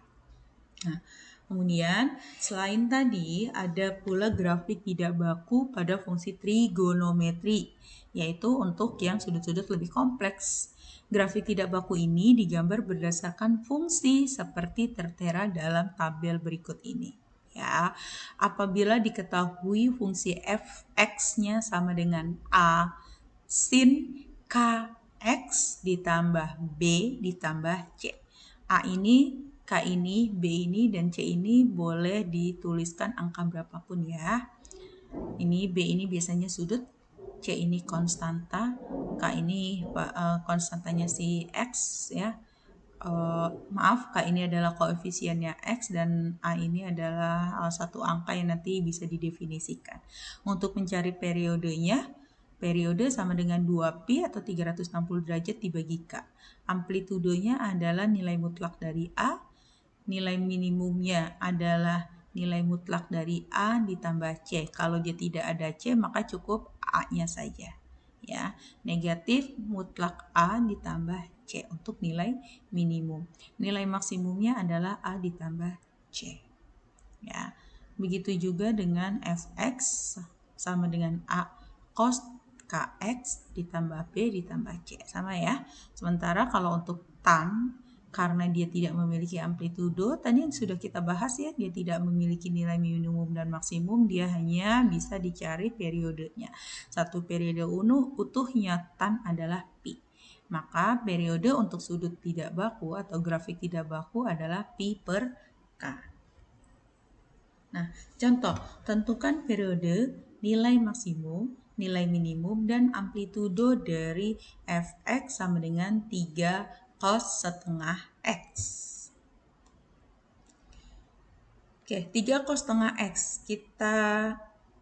Nah, kemudian selain tadi ada pula grafik tidak baku pada fungsi trigonometri, yaitu untuk yang sudut-sudut lebih kompleks. Grafik tidak baku ini digambar berdasarkan fungsi seperti tertera dalam tabel berikut ini. Ya, apabila diketahui fungsi f(x)-nya sama dengan a sin kx ditambah b ditambah c. A ini, K ini, B ini, dan C ini boleh dituliskan angka berapapun ya. Ini B ini biasanya sudut, C ini konstanta, K ini konstantanya si X ya. Maaf, K ini adalah koefisiennya X dan A ini adalah satu angka yang nanti bisa didefinisikan. Untuk mencari periodenya, periode sama dengan 2pi atau 360 derajat dibagi K. Amplitudonya adalah nilai mutlak dari A, nilai minimumnya adalah nilai mutlak dari A ditambah C. Kalau dia tidak ada C, maka cukup A-nya saja. Ya, negatif mutlak A ditambah C untuk nilai minimum. Nilai maksimumnya adalah A ditambah C. Ya, begitu juga dengan fx sama dengan A cos kx ditambah B ditambah C. Sama ya. Sementara kalau untuk tan, karena dia tidak memiliki amplitudo, tadi yang sudah kita bahas ya, dia tidak memiliki nilai minimum dan maksimum, dia hanya bisa dicari periodenya. Satu periode utuhnya tan adalah pi. Maka periode untuk sudut tidak baku atau grafik tidak baku adalah pi per k. Nah, contoh, tentukan periode, nilai maksimum, nilai minimum, dan amplitudo dari fx sama dengan 3 cos setengah x. Oke, 3 cos setengah x. Kita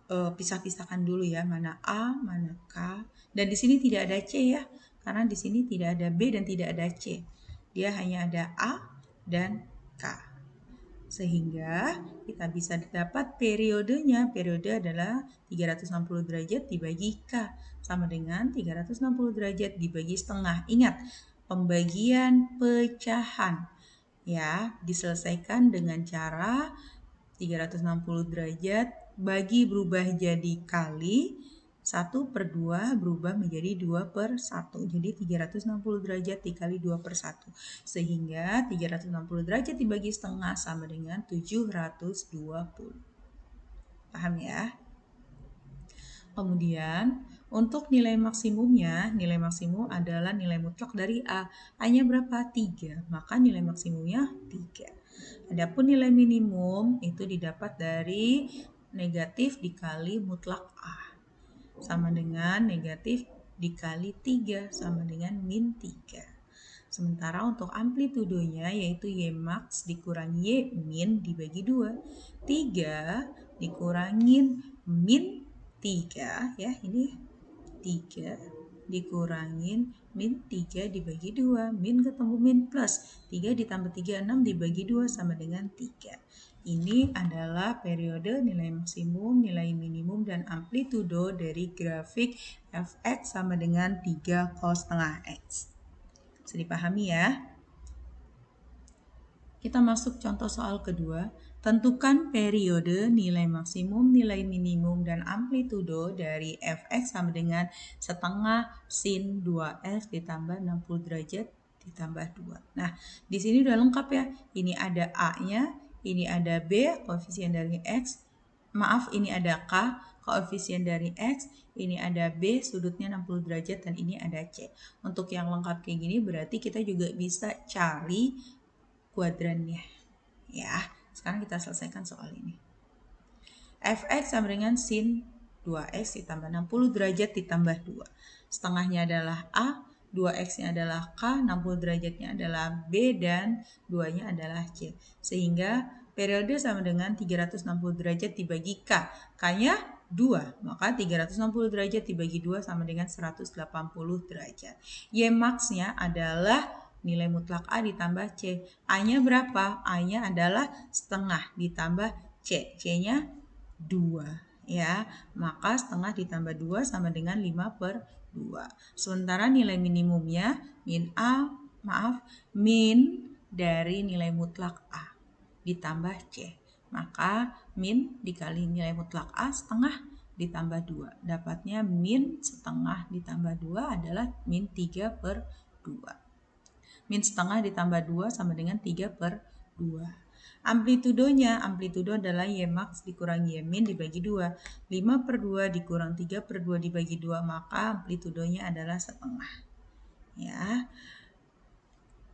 pisah-pisahkan dulu ya, mana A, mana K. Dan di sini tidak ada C ya, karena di sini tidak ada B dan tidak ada C. Dia hanya ada A dan K. Sehingga kita bisa dapat periodenya. Periode adalah 360 derajat dibagi K. Sama dengan 360 derajat dibagi setengah. Ingat, pembagian pecahan. Ya, diselesaikan dengan cara 360 derajat bagi berubah jadi kali 1/2 berubah menjadi 2/1. Jadi 360 derajat dikali 2/1. Sehingga 360 derajat dibagi setengah sama dengan 720. Paham ya? Kemudian untuk nilai maksimumnya, nilai maksimum adalah nilai mutlak dari A. A-nya berapa? 3. Maka nilai maksimumnya 3. Adapun nilai minimum itu didapat dari negatif dikali mutlak A. Sama dengan negatif dikali 3 sama dengan min 3. Sementara untuk amplitudonya yaitu Y max dikurangi Y min dibagi 2. 3 dikurangin min 3 ya, ini 3 dikurangin min 3 dibagi 2. Min ketemu min plus. 3 ditambah 3, 6 dibagi 2 sama dengan 3. Ini adalah periode, nilai maksimum, nilai minimum, dan amplitudo dari grafik fx sama dengan 3 cos setengah x. Bisa dipahami ya? Kita masuk contoh soal kedua. Tentukan periode, nilai maksimum, nilai minimum, dan amplitudo dari fx sama dengan setengah sin 2x ditambah 60 derajat ditambah 2. Nah, di sini udah lengkap ya. Ini ada A-nya, ini ada B, koefisien dari X. Maaf, ini ada K, koefisien dari X, ini ada B, sudutnya 60 derajat, dan ini ada C. Untuk yang lengkap kayak gini, berarti kita juga bisa cari kuadrannya. Ya, sekarang kita selesaikan soal ini. Fx sama dengan sin 2x ditambah 60 derajat ditambah 2. Setengahnya adalah A, 2x-nya adalah K, 60 derajatnya adalah B, dan 2-nya adalah C. Sehingga periode sama dengan 360 derajat dibagi K. K-nya 2, maka 360 derajat dibagi 2 sama dengan 180 derajat. Y max-nya adalah nilai mutlak A ditambah C. A-nya berapa? A-nya adalah setengah ditambah C. C-nya 2 ya, maka setengah ditambah 2 sama dengan 5/2. Sementara nilai minimumnya min dari nilai mutlak A ditambah C, maka min dikali nilai mutlak A setengah ditambah 2, dapatnya min setengah ditambah 2 adalah min 3/2. Min setengah ditambah 2 sama dengan 3/2. Amplitudonya, amplitudo adalah Y max dikurangi Y min dibagi 2. 5/2 dikurang 3/2 dibagi 2, maka amplitudonya adalah setengah. Ya.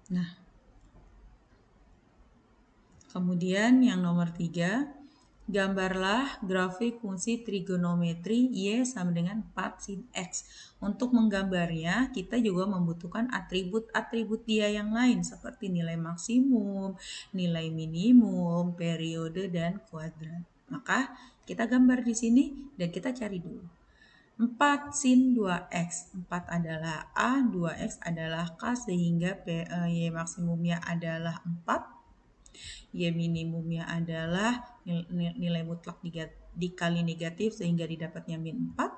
Nah, kemudian yang nomor 3, gambarlah grafik fungsi trigonometri Y sama dengan 4 sin X. Untuk menggambarnya, kita juga membutuhkan atribut-atribut dia yang lain seperti nilai maksimum, nilai minimum, periode, dan kuadran. Maka kita gambar di sini dan kita cari dulu. 4 sin 2x. 4 adalah A, 2x adalah K, sehingga Y maksimumnya adalah 4. Y minimumnya adalah nilai mutlak dikali negatif sehingga didapatnya min 4.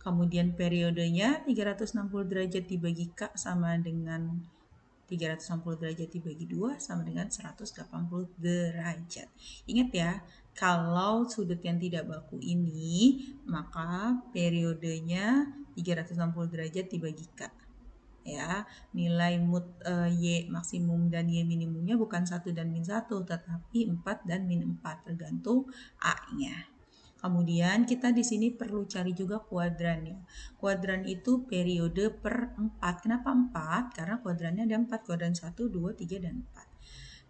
Kemudian periodenya 360 derajat dibagi K sama dengan 360 derajat dibagi 2 sama dengan 180 derajat. Ingat ya, kalau sudut yang tidak baku ini, maka periodenya 360 derajat dibagi K. Ya, nilai Y maksimum dan Y minimumnya bukan 1 dan min 1, tetapi 4 dan min 4, tergantung A-nya. Kemudian kita di sini perlu cari juga kuadrannya. Kuadran itu periode per 4. Kenapa 4? Karena kuadrannya ada 4, kuadran 1, 2, 3, dan 4.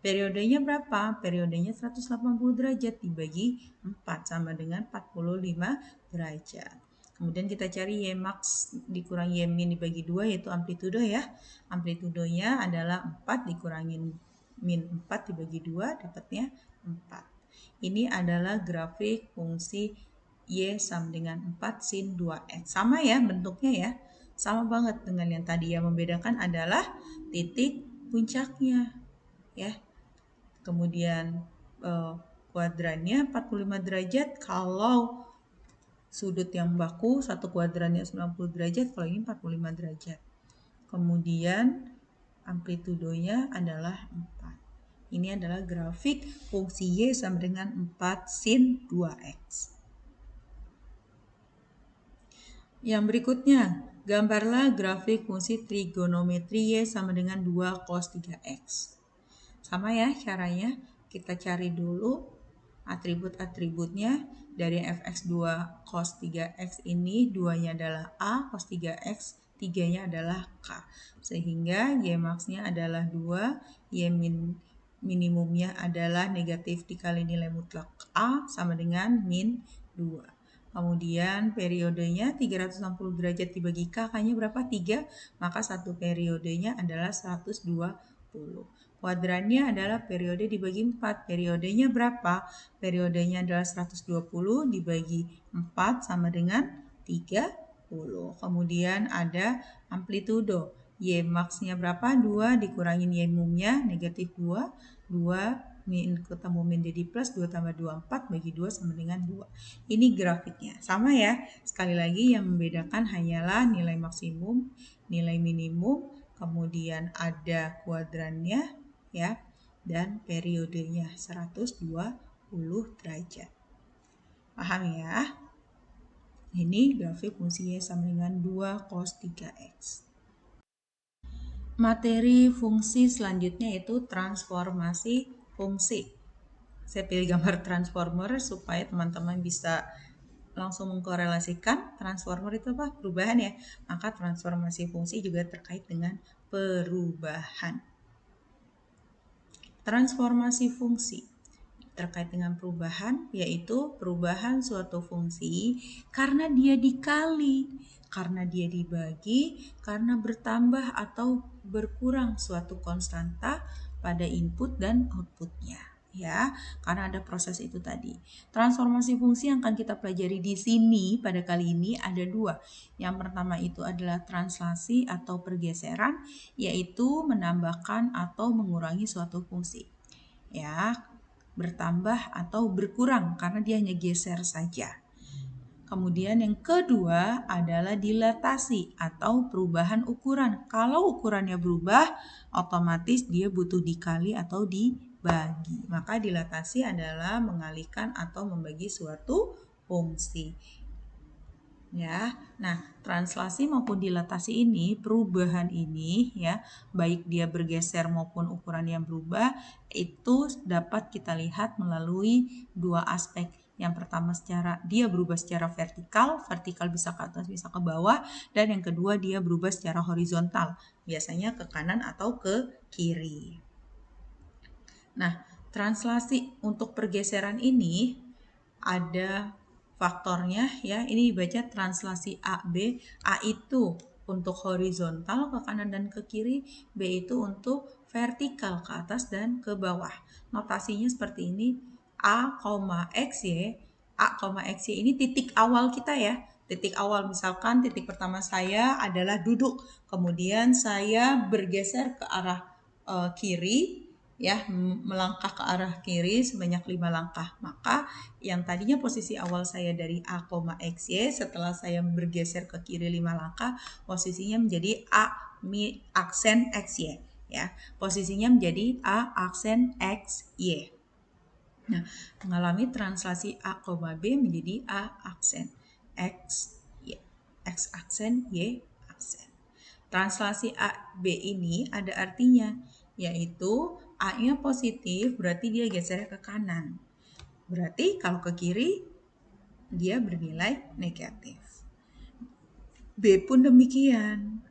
Periodenya berapa? Periodenya 180 derajat dibagi 4 sama dengan 45 derajat. Kemudian kita cari Y max dikurangi Y min dibagi 2, yaitu amplitudo ya. Amplitudonya adalah 4 dikurangin min 4 dibagi 2, dapatnya 4. Ini adalah grafik fungsi Y sama dengan 4 sin 2x. Sama ya bentuknya ya. Sama banget dengan yang tadi. Yang membedakan adalah titik puncaknya. Ya. Kemudian kuadrannya 45 derajat kalau sudut yang baku satu kuadrannya 90 derajat, kalau ini 45 derajat. Kemudian amplitudonya adalah 4. Ini adalah grafik fungsi Y sama dengan 4 sin 2x. Yang berikutnya, gambarlah grafik fungsi trigonometri Y sama dengan 2 cos 3x. Sama ya caranya, kita cari dulu atribut-atributnya. Dari fx2 cos 3x ini 2-nya adalah A, cos 3x, 3-nya adalah K. Sehingga Y max-nya adalah 2, Y minimumnya adalah negatif dikali nilai mutlak A sama dengan min 2. Kemudian periodenya 360 derajat dibagi K, K-nya berapa? 3, maka satu periodenya adalah 120. Kuadrannya adalah periode dibagi 4. Periodenya berapa? Periodenya adalah 120 dibagi 4 sama dengan 30. Kemudian ada amplitudo. Y max-nya berapa? 2 dikurangin Y minimumnya negatif 2. 2 min ketemu min jadi plus, 2 tambah 2, 4 bagi 2 sama dengan 2. Ini grafiknya. Sama ya. Sekali lagi yang membedakan hanyalah nilai maksimum, nilai minimum, kemudian ada kuadrannya ya, dan periodenya 120 derajat. Paham ya? Ini grafik fungsi Y sama dengan 2 cos 3x. Materi fungsi selanjutnya yaitu transformasi fungsi. Saya pilih gambar transformer supaya teman-teman bisa langsung mengkorelasikan transformer itu apa? Perubahan ya. Maka transformasi fungsi juga terkait dengan perubahan. Transformasi fungsi terkait dengan perubahan, yaitu perubahan suatu fungsi karena dia dikali, karena dia dibagi, karena bertambah atau berkurang suatu konstanta pada input dan outputnya. Ya, karena ada proses itu tadi. Transformasi fungsi yang akan kita pelajari di sini pada kali ini ada dua. Yang pertama itu adalah translasi atau pergeseran, yaitu menambahkan atau mengurangi suatu fungsi. Ya, bertambah atau berkurang karena dia hanya geser saja. Kemudian yang kedua adalah dilatasi atau perubahan ukuran. Kalau ukurannya berubah, otomatis dia butuh dikali atau dibagi. Maka dilatasi adalah mengalihkan atau membagi suatu fungsi. Ya, nah translasi maupun dilatasi ini, perubahan ini ya, baik dia bergeser maupun ukuran yang berubah, itu dapat kita lihat melalui dua aspek. Yang pertama dia berubah secara vertikal, vertikal bisa ke atas bisa ke bawah, dan yang kedua dia berubah secara horizontal, biasanya ke kanan atau ke kiri. Nah, translasi untuk pergeseran ini ada faktornya ya. Ini dibaca translasi AB. A itu untuk horizontal ke kanan dan ke kiri, B itu untuk vertikal ke atas dan ke bawah. Notasinya seperti ini. A, XY. A, XY ini titik awal kita ya. Titik awal misalkan titik pertama saya adalah duduk. Kemudian saya bergeser ke arah kiri ya, melangkah ke arah kiri sebanyak 5 langkah. Maka yang tadinya posisi awal saya dari A, XY, setelah saya bergeser ke kiri 5 langkah, posisinya menjadi A aksen XY ya. Posisinya menjadi A aksen XY. Nah, mengalami translasi A, B menjadi A aksen X, Y, X aksen, Y aksen. Translasi A, B ini ada artinya, yaitu A-nya positif berarti dia geser ke kanan. Berarti kalau ke kiri dia bernilai negatif. B pun demikian.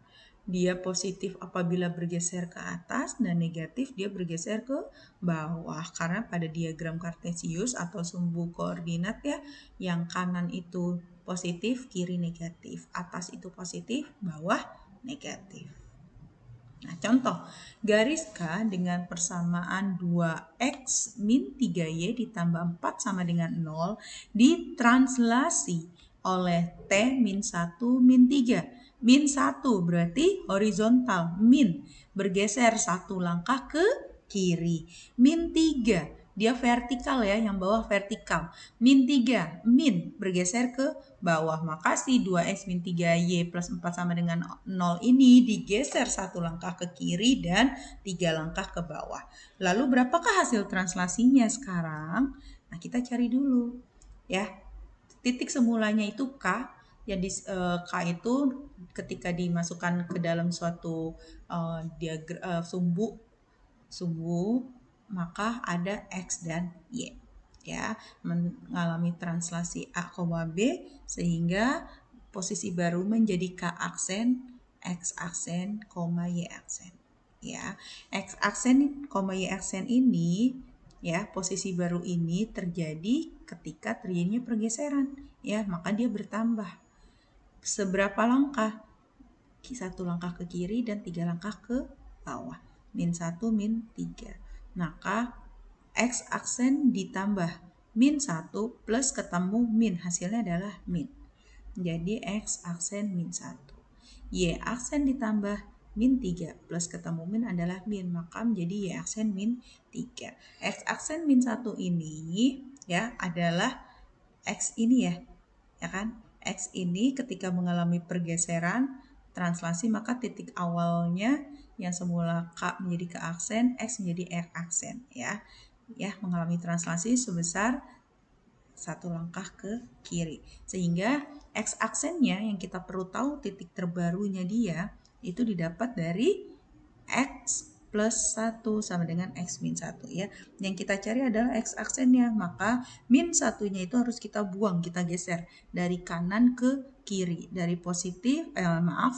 Dia positif apabila bergeser ke atas dan negatif dia bergeser ke bawah. Karena pada diagram Kartesius atau sumbu koordinat ya, yang kanan itu positif, kiri negatif. Atas itu positif, bawah negatif. Nah, contoh, garis K dengan persamaan 2X min 3Y ditambah 4 sama dengan 0 ditranslasi oleh T min 1 min 3. Min 1 berarti horizontal, min bergeser satu langkah ke kiri. Min 3 dia vertikal ya, yang bawah vertikal. Min 3, min bergeser ke bawah. Maka si 2x min 3y plus 4 sama dengan 0 ini digeser satu langkah ke kiri dan 3 langkah ke bawah. Lalu berapakah hasil translasinya sekarang? Nah, kita cari dulu ya. Titik semulanya itu K. Jadi K itu ketika dimasukkan ke dalam suatu sumbu maka ada X dan Y ya, mengalami translasi A, B sehingga posisi baru menjadi K aksen, X aksen, Y aksen ya. X aksen, Y aksen ini ya, posisi baru ini terjadi ketika terjadinya pergeseran ya, maka dia bertambah seberapa langkah? 1 langkah ke kiri dan 3 langkah ke bawah. Min 1, min 3. Maka X aksen ditambah min 1 plus ketemu min. Hasilnya adalah min. Jadi X aksen min 1. Y aksen ditambah min 3 plus ketemu min adalah min. Maka menjadi Y aksen min 3. X aksen min 1 ini ya adalah X ini ya. Ya kan? X ini ketika mengalami pergeseran translasi maka titik awalnya yang semula K menjadi K aksen, X menjadi R aksen ya. Ya, mengalami translasi sebesar satu langkah ke kiri. Sehingga X aksennya yang kita perlu tahu titik terbarunya dia itu didapat dari X plus 1 sama dengan X min 1 ya. Yang kita cari adalah X aksennya, maka min 1-nya itu harus kita buang, kita geser dari kanan ke kiri, dari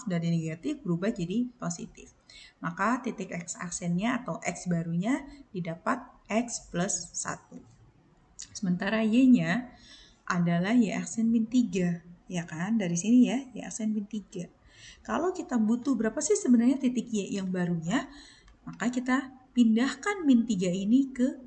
dari negatif berubah jadi positif. Maka titik X aksennya atau X barunya didapat X plus 1. Sementara Y-nya adalah Y aksen min 3, ya kan? Dari sini ya, Y aksen min 3. Kalau kita butuh berapa sih sebenarnya titik Y yang barunya, maka kita pindahkan min 3 ini ke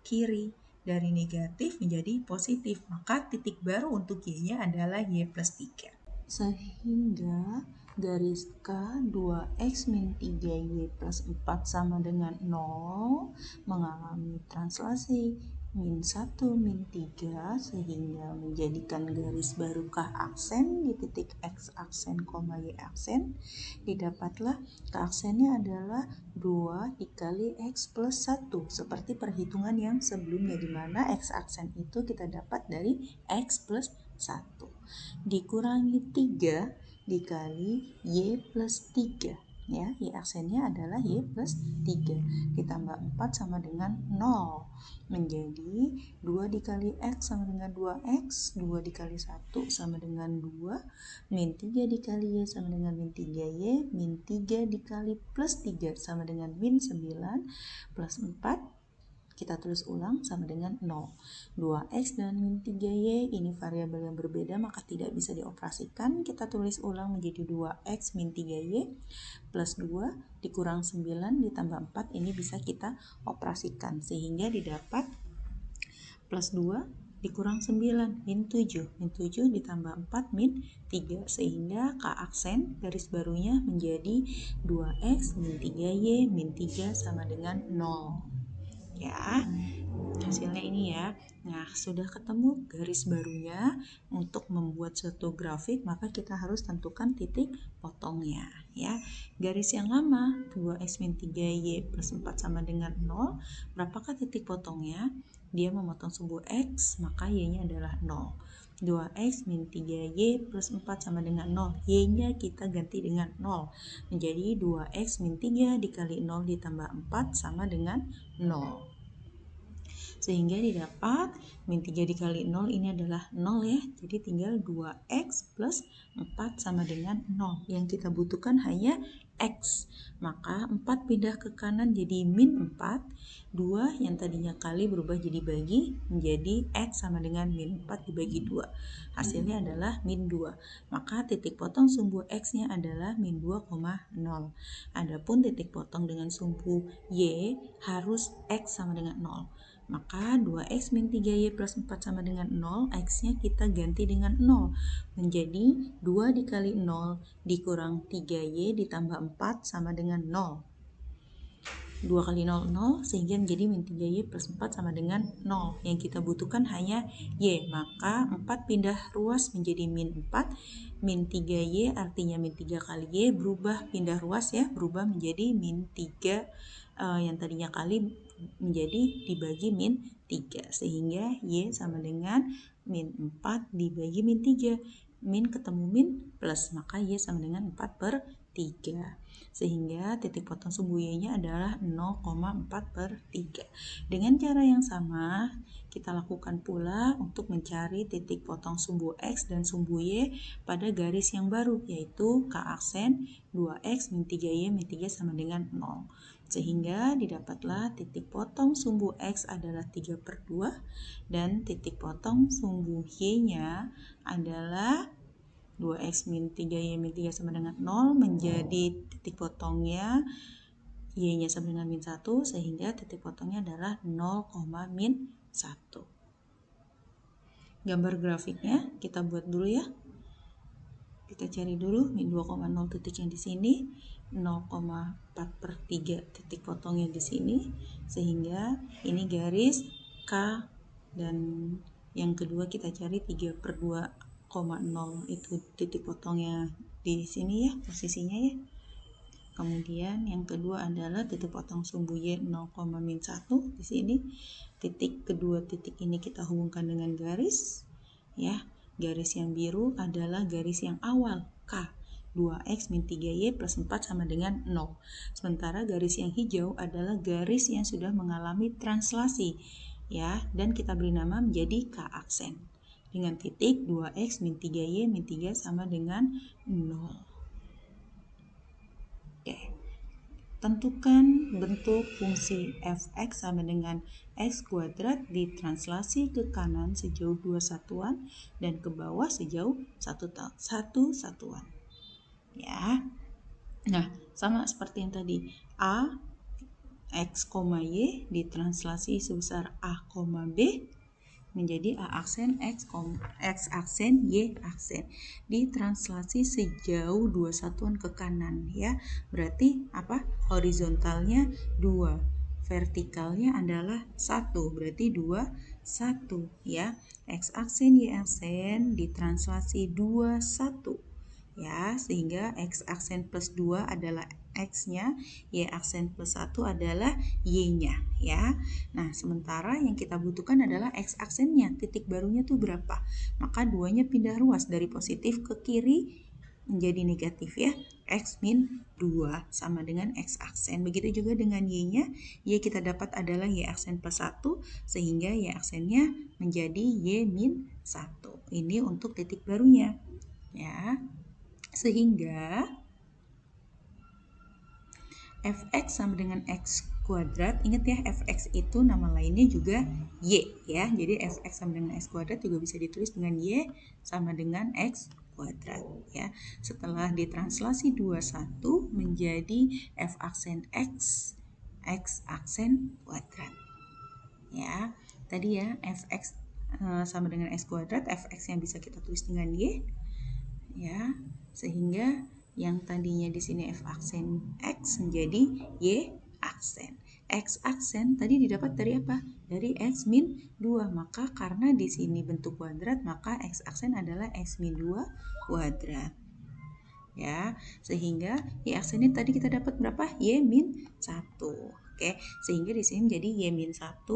kiri. Dari negatif menjadi positif, maka titik baru untuk Y-nya adalah Y plus 3. Sehingga garis K 2X min 3Y plus 4 sama dengan 0 mengalami translasi min 1 min 3 sehingga menjadikan garis baru K aksen di titik X aksen, Y aksen. Didapatlah K aksennya adalah 2 dikali X plus 1 seperti perhitungan yang sebelumnya, di mana X aksen itu kita dapat dari X plus 1 dikurangi 3 dikali Y plus 3 ya, Y aksennya adalah Y plus 3 ditambah 4 sama dengan 0 menjadi 2 dikali X sama dengan 2X, 2 dikali 1 sama dengan 2, min 3 dikali Y sama dengan min 3Y, min 3 dikali plus 3 sama dengan min 9, plus 4 kita tulis ulang sama dengan 0. 2X dan min 3Y ini variabel yang berbeda maka tidak bisa dioperasikan. Kita tulis ulang menjadi 2X min 3Y plus 2 dikurang 9 ditambah 4 ini bisa kita operasikan sehingga didapat plus 2 dikurang 9 min 7. Min 7 ditambah 4 min 3 sehingga K aksen garis barunya menjadi 2X min 3Y min 3 sama dengan 0. Ya, hasilnya ini ya. Nah, sudah ketemu garis barunya. Untuk membuat suatu grafik maka kita harus tentukan titik potongnya ya. Garis yang lama 2X min 3Y plus 4 sama dengan 0. Berapakah titik potongnya? Dia memotong sumbu X, maka Y-nya adalah 0. 2X min 3Y plus 4 sama dengan 0. Y-nya kita ganti dengan 0. Menjadi 2X min 3 dikali 0 ditambah 4 sama dengan 0. Sehingga didapat min 3 dikali 0 ini adalah 0 ya. Jadi tinggal 2X plus 4 sama dengan 0. Yang kita butuhkan hanya X. Maka 4 pindah ke kanan jadi min 4. 2 yang tadinya kali berubah jadi bagi menjadi X sama dengan min 4 dibagi 2. Hasilnya adalah min 2. Maka titik potong sumbu X-nya adalah min 2,0. Adapun titik potong dengan sumbu Y harus X sama dengan 0. Maka 2X min 3Y plus 4 sama dengan 0, X-nya kita ganti dengan 0. Menjadi 2 dikali 0 dikurang 3Y ditambah 4 sama dengan 0. 2 kali 0, 0, sehingga menjadi min 3Y plus 4 sama dengan 0. Yang kita butuhkan hanya Y, maka 4 pindah ruas menjadi min 4. Min 3Y artinya min 3 kali Y berubah pindah ruas ya, berubah menjadi min 3 yang tadinya kali menjadi dibagi min 3 sehingga Y sama dengan min 4 dibagi min 3. Min ketemu min plus maka Y sama dengan 4 per 3 sehingga titik potong sumbu Y-nya adalah 0,4 per 3. Dengan cara yang sama kita lakukan pula untuk mencari titik potong sumbu X dan sumbu Y pada garis yang baru yaitu K aksen 2X min 3Y min 3 sama dengan 0. Sehingga didapatlah titik potong sumbu X adalah 3 per 2 dan titik potong sumbu Y-nya adalah 2X min 3Y min 3 sama dengan 0 menjadi titik potongnya Y-nya sama dengan min 1 sehingga titik potongnya adalah 0, min 1. Gambar grafiknya kita buat dulu ya. Kita cari dulu min 2,0 titik yang di sini, 0,4 per 3 titik potongnya di sini, sehingga ini garis K dan yang kedua kita cari 3 per 2,0 itu titik potongnya di sini ya posisinya ya. Kemudian yang kedua adalah titik potong sumbu Y 0, min 1 di sini. Titik kedua titik ini kita hubungkan dengan garis ya. Garis yang biru adalah garis yang awal K. 2x min 3y plus 4 sama dengan 0. Sementara garis yang hijau adalah garis yang sudah mengalami translasi, ya, dan kita beri nama menjadi K aksen. Dengan titik 2x min 3y min 3 sama dengan 0. Oke. Tentukan bentuk fungsi f(x) sama dengan x kuadrat ditranslasi ke kanan sejauh 2 satuan dan ke bawah sejauh 1 satuan. Ya. Nah, sama seperti yang tadi. A x, y ditranslasi sebesar a, b menjadi A aksen X aksen Y aksen. Ditranslasi sejauh 2 satuan ke kanan, ya. Berarti apa? Horizontalnya 2. Vertikalnya adalah 1. Berarti 2, 1, ya. X aksen Y aksen ditranslasi 2, 1. Ya, sehingga X aksen plus 2 adalah X-nya, Y aksen plus 1 adalah Y-nya, ya. Nah, sementara yang kita butuhkan adalah X aksennya, titik barunya tuh berapa? Maka 2-nya pindah ruas dari positif ke kiri menjadi negatif, ya. X min 2 sama dengan X aksen. Begitu juga dengan Y-nya, Y kita dapat adalah Y aksen plus 1, sehingga Y aksennya menjadi Y min 1. Ini untuk titik barunya, ya. Sehingga fx sama dengan x kuadrat, ingat ya, fx itu nama lainnya juga y, ya. Jadi fx sama dengan x kuadrat juga bisa ditulis dengan y sama dengan x kuadrat, ya. Setelah ditranslasi 21 menjadi f aksen x aksen kuadrat, ya. Tadi ya, fx sama dengan x kuadrat, fx yang bisa kita tulis dengan y, ya, sehingga yang tadinya di sini f aksen x menjadi y aksen. X aksen tadi didapat dari apa? Dari x min 2. Maka karena di sini bentuk kuadrat, maka x aksen adalah x min 2 kuadrat. Ya, sehingga y aksen ini tadi kita dapat berapa? Y min 1. Oke, sehingga di sini menjadi y min 1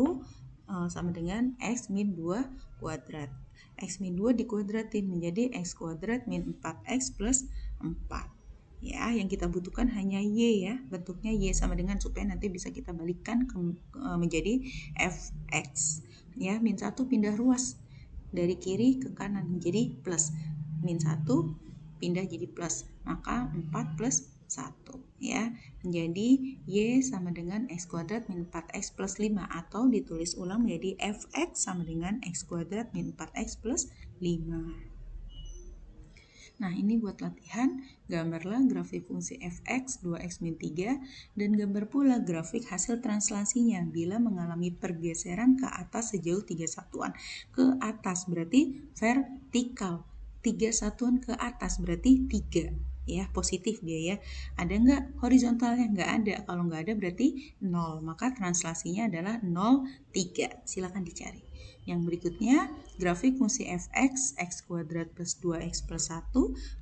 sama dengan x min 2 kuadrat. X min 2 dikuadratin menjadi x kuadrat min 4x plus 4. Ya, yang kita butuhkan hanya y, ya. Bentuknya y sama dengan, supaya nanti bisa kita balikkan menjadi fx. Ya, min 1 pindah ruas dari kiri ke kanan menjadi plus. Min 1 pindah jadi plus, maka 4 plus 1, ya, menjadi y sama dengan x kuadrat min 4x plus 5, atau ditulis ulang menjadi fx sama dengan x kuadrat min 4x plus 5. Nah, ini buat latihan, gambarlah grafik fungsi fx 2x min 3 dan gambar pula grafik hasil translasinya bila mengalami pergeseran ke atas sejauh 3 satuan. Ke atas berarti vertikal, 3 satuan ke atas berarti 3. Ya, positif dia, ya. Ada nggak horizontalnya? Nggak ada. Kalau nggak ada berarti 0. Maka translasinya adalah 0, 3. Silakan dicari. Yang berikutnya, grafik fungsi fx, x kuadrat plus 2x plus 1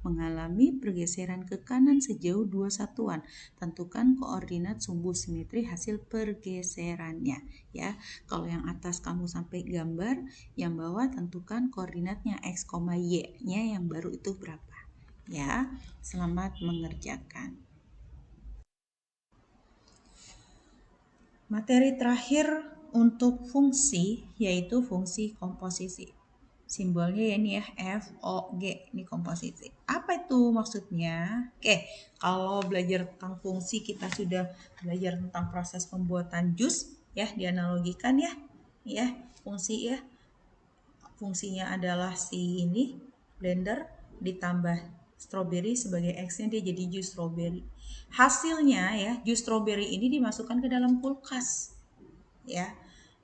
mengalami pergeseran ke kanan sejauh 2 satuan. Tentukan koordinat sumbu simetri hasil pergeserannya, ya. Kalau yang atas kamu sampai gambar, yang bawah tentukan koordinatnya x, y-nya yang baru itu berapa. Ya, selamat mengerjakan. Materi terakhir untuk fungsi yaitu fungsi komposisi. Simbolnya ya ini ya, F, O, G, ini komposisi. Apa itu maksudnya? Oke, kalau belajar tentang fungsi kita sudah belajar tentang proses pembuatan jus, ya, dianalogikan ya. Ya, fungsi ya. Fungsinya adalah si ini blender ditambah strawberry sebagai X-nya, dia jadi jus strawberry. Hasilnya ya, jus strawberry ini dimasukkan ke dalam kulkas. Ya.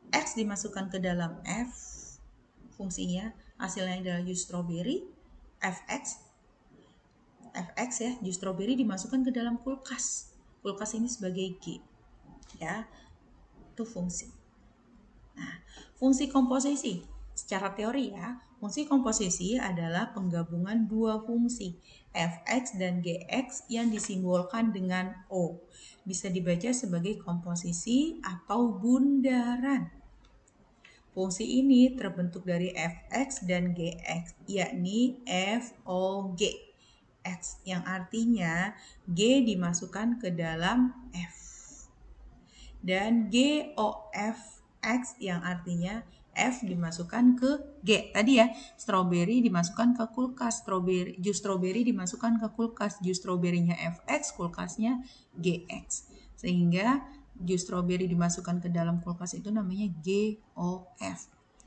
X dimasukkan ke dalam F, fungsinya hasilnya adalah jus strawberry, fx ya, jus strawberry dimasukkan ke dalam kulkas. Kulkas ini sebagai G. Ya. Itu fungsi. Nah, fungsi komposisi secara teori ya, fungsi komposisi adalah penggabungan dua fungsi fx dan gx yang disimbolkan dengan O. Bisa dibaca sebagai komposisi atau bundaran. Fungsi ini terbentuk dari fx dan gx, yakni f, o, g. X, yang artinya G dimasukkan ke dalam F. Dan GOF X yang artinya F dimasukkan ke G. Tadi ya, strawberry dimasukkan ke kulkas, jus strawberry dimasukkan ke kulkas, jus stroberinya FX, kulkasnya GX. Sehingga jus strawberry dimasukkan ke dalam kulkas itu namanya GOF.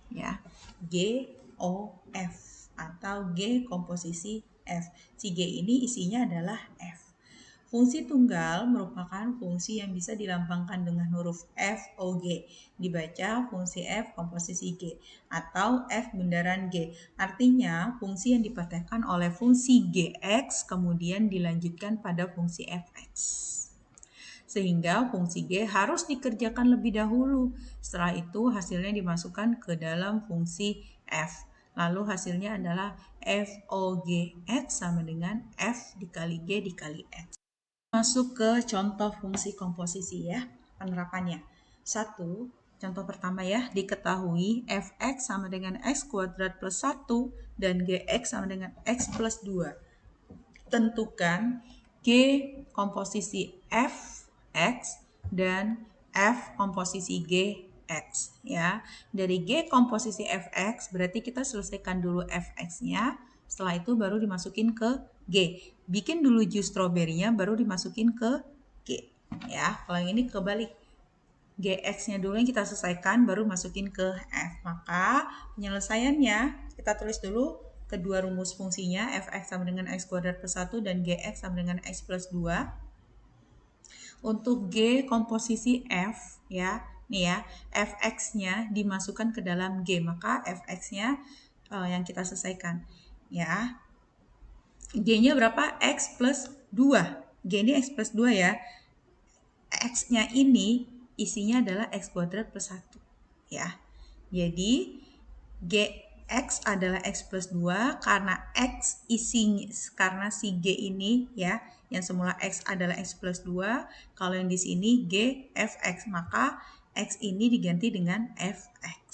Ya, GOF atau G komposisi F. Si G ini isinya adalah F. Fungsi tunggal merupakan fungsi yang bisa dilambangkan dengan huruf F, O, G. Dibaca fungsi F komposisi G atau F bundaran G. Artinya fungsi yang dipraktekkan oleh fungsi Gx kemudian dilanjutkan pada fungsi Fx. Sehingga fungsi G harus dikerjakan lebih dahulu. Setelah itu hasilnya dimasukkan ke dalam fungsi F. Lalu hasilnya adalah FOGX sama dengan F dikali G dikali X. Masuk ke contoh fungsi komposisi ya, penerapannya. 1, contoh pertama ya, diketahui fx sama dengan x kuadrat plus 1 dan gx sama dengan x plus 2. Tentukan G komposisi fx dan F komposisi gx ya. Dari G komposisi fx berarti kita selesaikan dulu fx-nya. Setelah itu baru dimasukin ke G. Bikin dulu jus stroberinya baru dimasukin ke G. Ya, kalau yang ini kebalik. Gx-nya dulu yang kita selesaikan baru masukin ke F. Maka penyelesaiannya kita tulis dulu kedua rumus fungsinya fx sama dengan x kuadrat plus 1 dan gx sama dengan x plus 2. Untuk G komposisi F ya, nih ya, fx-nya dimasukkan ke dalam G, maka fx-nya yang kita selesaikan ya. G-nya berapa? X plus 2. G ini X plus 2 ya. X-nya ini isinya adalah X kuadrat plus 1. Ya. Jadi, Gx adalah X plus 2 karena X isinya, karena si G ini ya, yang semula X adalah X plus 2. Kalau yang di sini G Fx, maka X ini diganti dengan Fx.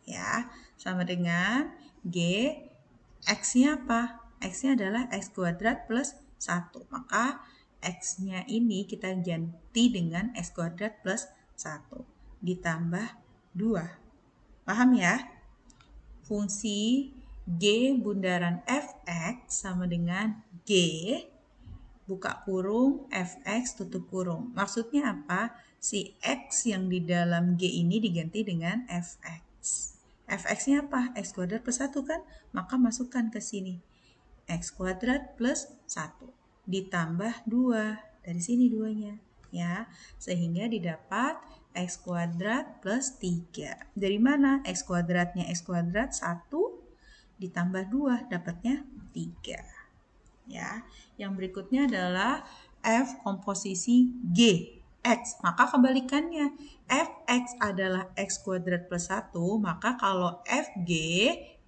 Ya, sama dengan G, X-nya apa? X-nya adalah X kuadrat plus 1. Maka X-nya ini kita ganti dengan X kuadrat plus 1. Ditambah 2. Paham ya? Fungsi G bundaran Fx sama dengan G, buka kurung, Fx tutup kurung. Maksudnya apa? Si X yang di dalam G ini diganti dengan Fx. Fx-nya apa? X kuadrat plus 1 kan? Maka masukkan ke sini. X kuadrat plus 1 ditambah 2. Dari sini 2-nya. Ya, sehingga didapat X kuadrat plus 3. Dari mana? X kuadratnya X kuadrat 1 ditambah 2. Dapatnya 3. Ya, yang berikutnya adalah F komposisi G. X, maka kebalikannya Fx adalah X kuadrat plus 1, maka kalau Fg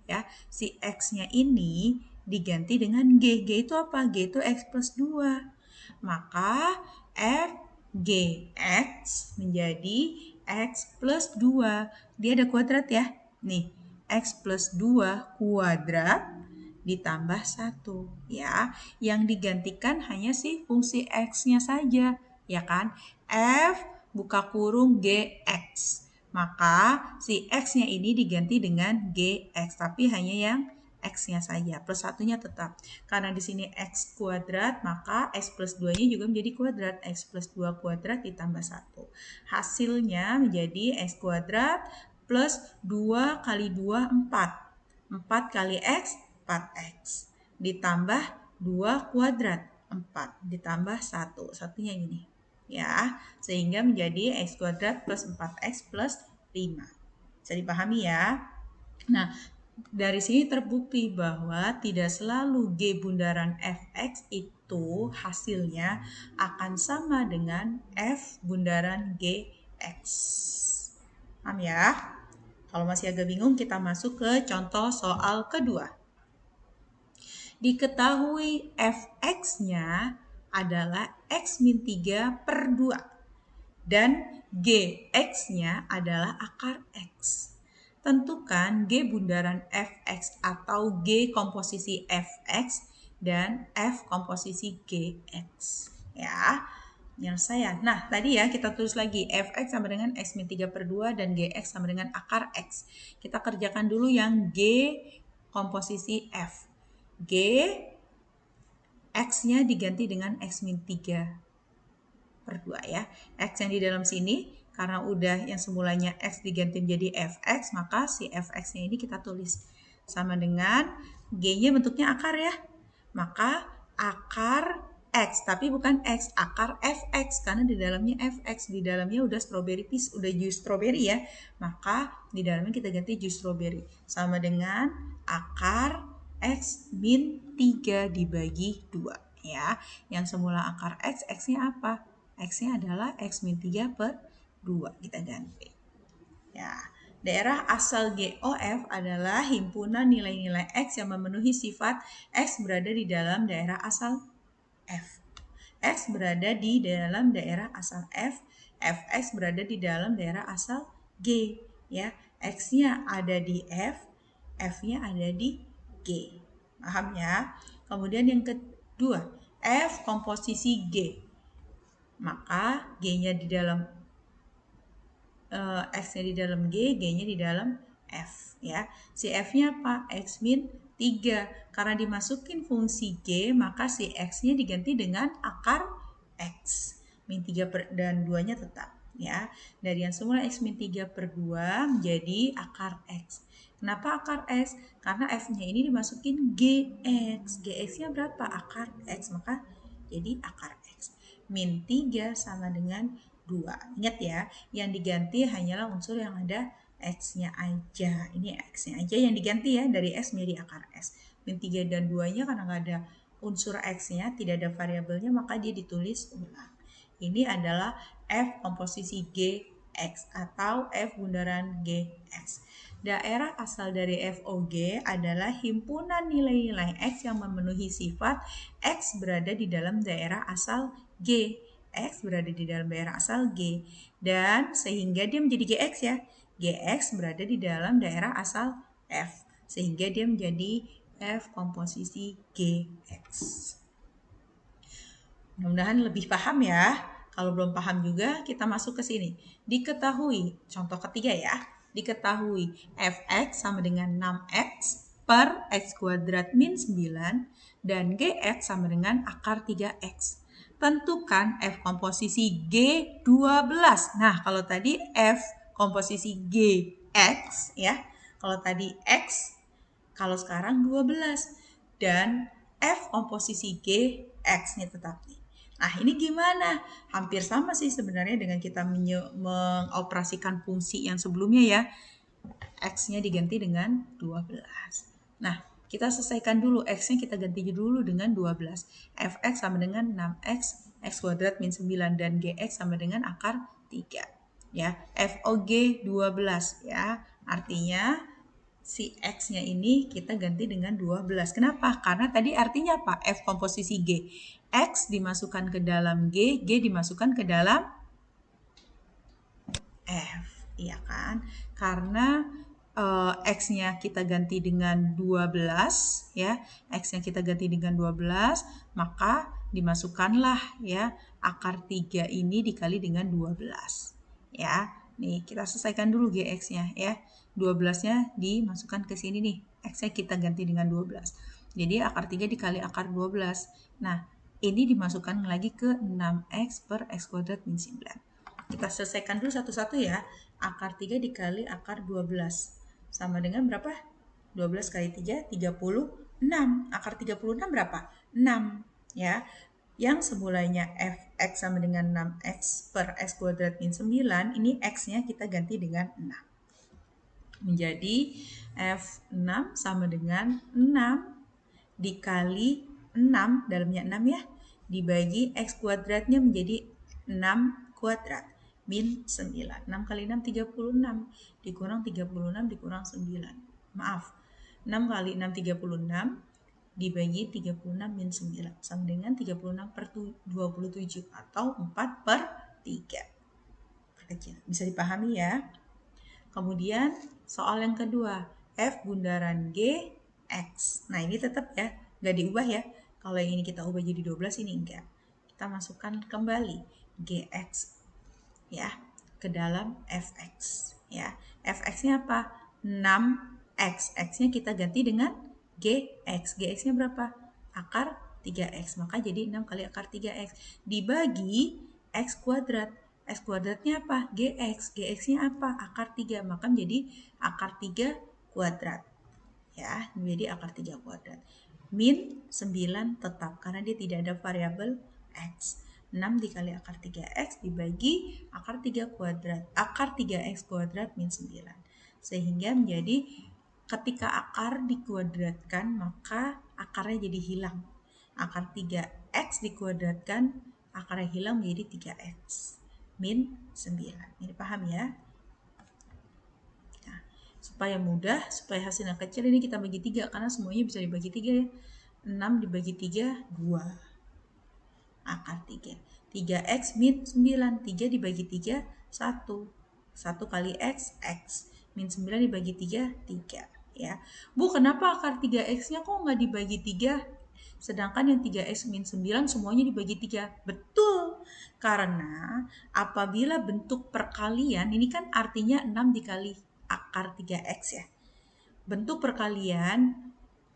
ya, si X-nya ini diganti dengan G. G itu apa? G itu X plus 2. Maka Fgx menjadi X plus 2. Dia ada kuadrat ya. Nih, X plus 2 kuadrat ditambah 1 ya. Yang digantikan hanya si fungsi X-nya saja, ya kan? F buka kurung Gx. Maka si X-nya ini diganti dengan Gx, tapi hanya yang X-nya saja, plus 1-nya tetap. Karena di sini X kuadrat, maka X plus 2-nya juga menjadi kuadrat. X plus 2 kuadrat ditambah 1. Hasilnya menjadi X kuadrat plus 2 kali 2, 4. 4 kali X, 4X. Ditambah 2 kuadrat, 4. Ditambah 1. Satunya ini. Ya, sehingga menjadi X kuadrat plus 4X plus 5. Bisa dipahami ya? Nah, dari sini terbukti bahwa tidak selalu G bundaran Fx itu hasilnya akan sama dengan F bundaran Gx. Paham ya? Kalau masih agak bingung, kita masuk ke contoh soal kedua. Diketahui Fx-nya adalah X min 3 per 2 dan Gx-nya adalah akar X. Tentukan G bundaran Fx atau G komposisi Fx dan F komposisi GX. Ya, penyelesaian. Nah, tadi ya kita tulis lagi Fx sama dengan X min 3/2 dan Gx sama dengan akar X. Kita kerjakan dulu yang G komposisi F. G, X-nya diganti dengan X min 3/2 ya. X yang di dalam sini, karena udah yang semulanya X diganti menjadi Fx, maka si Fx-nya ini kita tulis sama dengan G-nya bentuknya akar ya. Maka akar X, tapi bukan X, akar Fx, karena di dalamnya Fx, di dalamnya udah strawberry piece, udah jus strawberry ya. Maka di dalamnya kita ganti jus strawberry. Sama dengan akar X min 3 dibagi 2 ya. Yang semula akar X, X-nya apa? X-nya adalah X min 3/2, kita ganti. Ya, daerah asal GOF adalah himpunan nilai-nilai X yang memenuhi sifat X berada di dalam daerah asal F. X berada di dalam daerah asal F, Fx berada di dalam daerah asal G. Ya, X-nya ada di F, F-nya ada di G. Paham ya? Kemudian yang kedua, F komposisi G. Maka G-nya di dalam X-nya di dalam G, G-nya di dalam F ya. Si F-nya apa? X min 3. Karena dimasukin fungsi G, maka si X-nya diganti dengan akar X. Min 3 dan 2-nya tetap ya. Dari yang semula X min 3/2 menjadi akar X. Kenapa akar X? Karena F-nya ini dimasukin GX. GX-nya berapa? Akar X. Maka jadi akar X. Min 3 sama dengan 2. Ingat ya, yang diganti hanyalah unsur yang ada X-nya aja. Ini X-nya aja yang diganti ya, dari X menjadi akar X. Min 3 dan 2-nya karena nggak ada unsur X-nya, tidak ada variabelnya, maka dia ditulis ulang. Ini adalah F komposisi GX atau F bundaran GX. Daerah asal dari FOG adalah himpunan nilai-nilai X yang memenuhi sifat X berada di dalam daerah asal G. X berada di dalam daerah asal G. Dan sehingga dia menjadi GX ya. GX berada di dalam daerah asal F. Sehingga dia menjadi F komposisi GX. Mudah-mudahan lebih paham ya. Kalau belum paham juga, kita masuk ke sini. Diketahui, contoh ketiga ya. Diketahui Fx sama dengan 6x per x kuadrat min 9 dan Gx sama dengan akar 3x. Tentukan F komposisi G12. Nah, kalau tadi F komposisi Gx ya. Kalau tadi X, kalau sekarang 12. Dan F komposisi G, X-nya tetap nih. Nah, ini gimana? Hampir sama sih sebenarnya dengan kita mengoperasikan fungsi yang sebelumnya ya. X-nya diganti dengan 12. Nah, kita selesaikan dulu. X-nya kita ganti dulu dengan 12. Fx sama dengan 6x, X kuadrat min 9, dan Gx sama dengan akar 3. Ya, FOG 12 ya. Artinya si X-nya ini kita ganti dengan 12. Kenapa? Karena tadi artinya apa? F komposisi G. X dimasukkan ke dalam G, G dimasukkan ke dalam F. Iya kan? Karena X-nya kita ganti dengan 12 ya. X-nya kita ganti dengan 12, maka dimasukkanlah ya akar 3 ini dikali dengan 12. Ya. Nih, kita selesaikan dulu GX-nya ya. 12-nya dimasukkan ke sini nih. X-nya kita ganti dengan 12. Jadi akar 3 dikali akar 12. Nah, ini dimasukkan lagi ke 6x per x kuadrat min 9. Kita selesaikan dulu satu-satu ya. Akar 3 dikali akar 12. Sama dengan berapa? 12 kali 3, 36. Akar 36 berapa? 6. Ya. Yang semulanya Fx sama dengan 6x per x kuadrat min 9, ini x-nya kita ganti dengan 6. Menjadi F6 sama dengan 6 dikali 6, dalamnya 6 ya, dibagi x kuadratnya menjadi 6 kuadrat, min 9. 6 kali 6, 36. Dikurang 36, dikurang 9. Maaf, 6 kali 6, 36. Dibagi 36 min 9 sama dengan 36 per 27 atau 4 per 3. Perkecil. Bisa dipahami ya. Kemudian soal yang kedua, F bundaran G, X. Nah ini tetap ya, nggak diubah ya. Kalau yang ini kita ubah jadi 12, ini enggak. Kita masukkan kembali GX ya ke dalam fx ya. Fx-nya apa? 6x. X-nya kita ganti dengan gx. Gx-nya berapa? Akar 3x. Maka jadi 6 kali akar 3x dibagi x kuadrat. X kuadratnya apa? Gx. Gx-nya apa? Akar 3. Maka menjadi akar 3 kuadrat. Ya, menjadi akar 3 kuadrat. Min 9 tetap karena dia tidak ada variabel x. 6 dikali akar 3x dibagi akar 3 kuadrat. Akar 3x kuadrat min 9. Sehingga menjadi ketika akar dikuadratkan maka akarnya jadi hilang. Akar 3x dikuadratkan akarnya hilang menjadi 3x min 9. Ini paham ya? Supaya mudah, supaya hasilnya kecil, ini kita bagi 3 karena semuanya bisa dibagi 3 ya. 6 dibagi 3, 2 akar 3. 3x min 9, 3 dibagi 3, 1. 1 kali x, x. Min 9 dibagi 3, 3. Ya. Bu, kenapa akar 3x-nya kok nggak dibagi 3? Sedangkan yang 3x min 9 semuanya dibagi 3. Betul, karena apabila bentuk perkalian, ini kan artinya 6 dikali akar 3x ya. Bentuk perkalian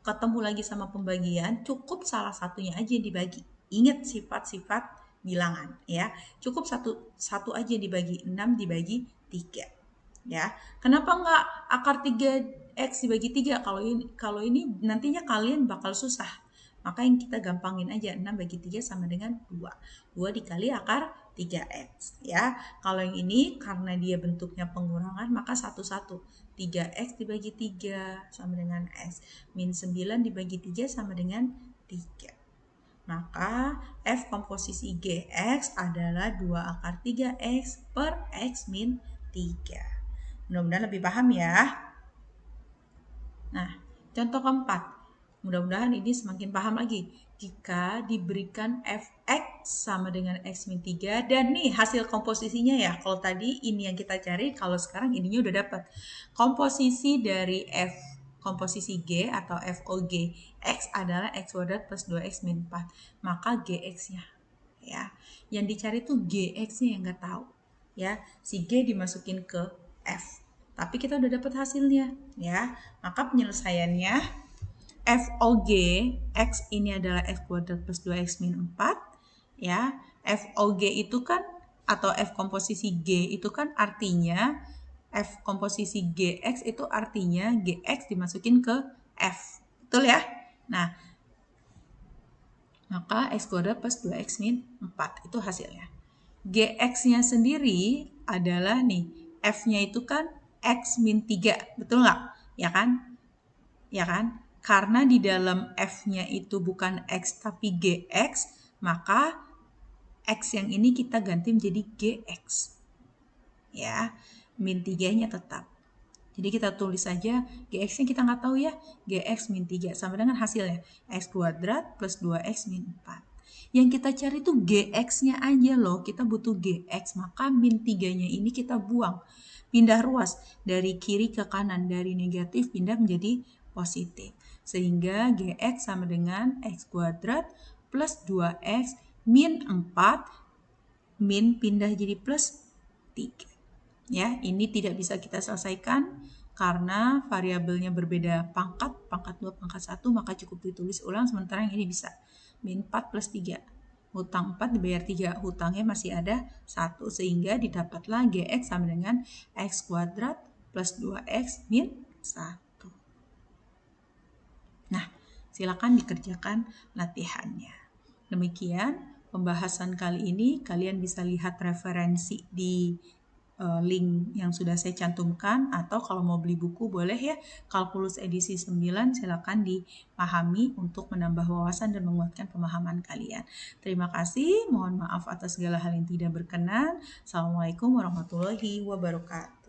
ketemu lagi sama pembagian, cukup salah satunya aja yang dibagi. Ingat sifat-sifat bilangan ya. Cukup satu aja yang dibagi, 6 dibagi 3. Ya. Kenapa nggak akar 3x dibagi 3? Kalau ini nantinya kalian bakal susah. Maka yang kita gampangin aja, 6 bagi 3 sama dengan 2. 2 dikali akar 3x ya. Kalau yang ini karena dia bentuknya pengurangan maka satu-satu. 3x dibagi 3 sama dengan x. Min 9 dibagi 3 sama dengan 3. Maka f komposisi gx adalah 2 akar 3x per x min 3. Mudah-mudahan lebih paham ya. Nah, contoh keempat. Mudah-mudahan ini semakin paham lagi. Jika diberikan fx sama dengan x min 3 dan nih hasil komposisinya ya. Kalau tadi ini yang kita cari, kalau sekarang ininya udah dapat. Komposisi dari f komposisi G atau FOG X adalah X kuadrat plus 2X min 4. Maka GX-nya ya. Yang dicari tuh GX-nya yang nggak tahu. Ya, si G dimasukin ke F. Tapi kita udah dapat hasilnya ya. Maka penyelesaiannya FOG X ini adalah X kuadrat plus 2X min 4 ya. FOG itu kan atau F komposisi G itu kan artinya F komposisi GX itu artinya GX dimasukin ke F. Betul ya? Nah, maka X kuadrat plus 2X min 4 itu hasilnya. GX-nya sendiri adalah nih, F-nya itu kan X min 3, betul nggak? Ya kan? Ya kan? Karena di dalam F-nya itu bukan X tapi GX, maka X yang ini kita ganti menjadi GX. Ya, min 3-nya tetap. Jadi kita tulis saja GX-nya kita nggak tahu ya. GX min 3 sama dengan hasilnya X kuadrat plus 2X min 4. Yang kita cari itu GX-nya aja loh. Kita butuh GX. Maka min 3-nya ini kita buang. Pindah ruas dari kiri ke kanan. Dari negatif pindah menjadi positif. Sehingga GX sama dengan X kuadrat plus 2X min 4. Min pindah jadi plus 3. Ya, ini tidak bisa kita selesaikan karena variabelnya berbeda pangkat 2, pangkat 1, maka cukup ditulis ulang, sementara yang ini bisa. Min 4 plus 3. Hutang 4 dibayar 3, hutangnya masih ada 1, sehingga didapatlah GX sama dengan X kuadrat plus 2X min 1. Nah, silakan dikerjakan latihannya. Demikian pembahasan kali ini, kalian bisa lihat referensi di link yang sudah saya cantumkan, atau kalau mau beli buku boleh ya, Kalkulus edisi 9, silakan dipahami untuk menambah wawasan dan menguatkan pemahaman kalian. Terima kasih, mohon maaf atas segala hal yang tidak berkenan. Assalamualaikum warahmatullahi wabarakatuh.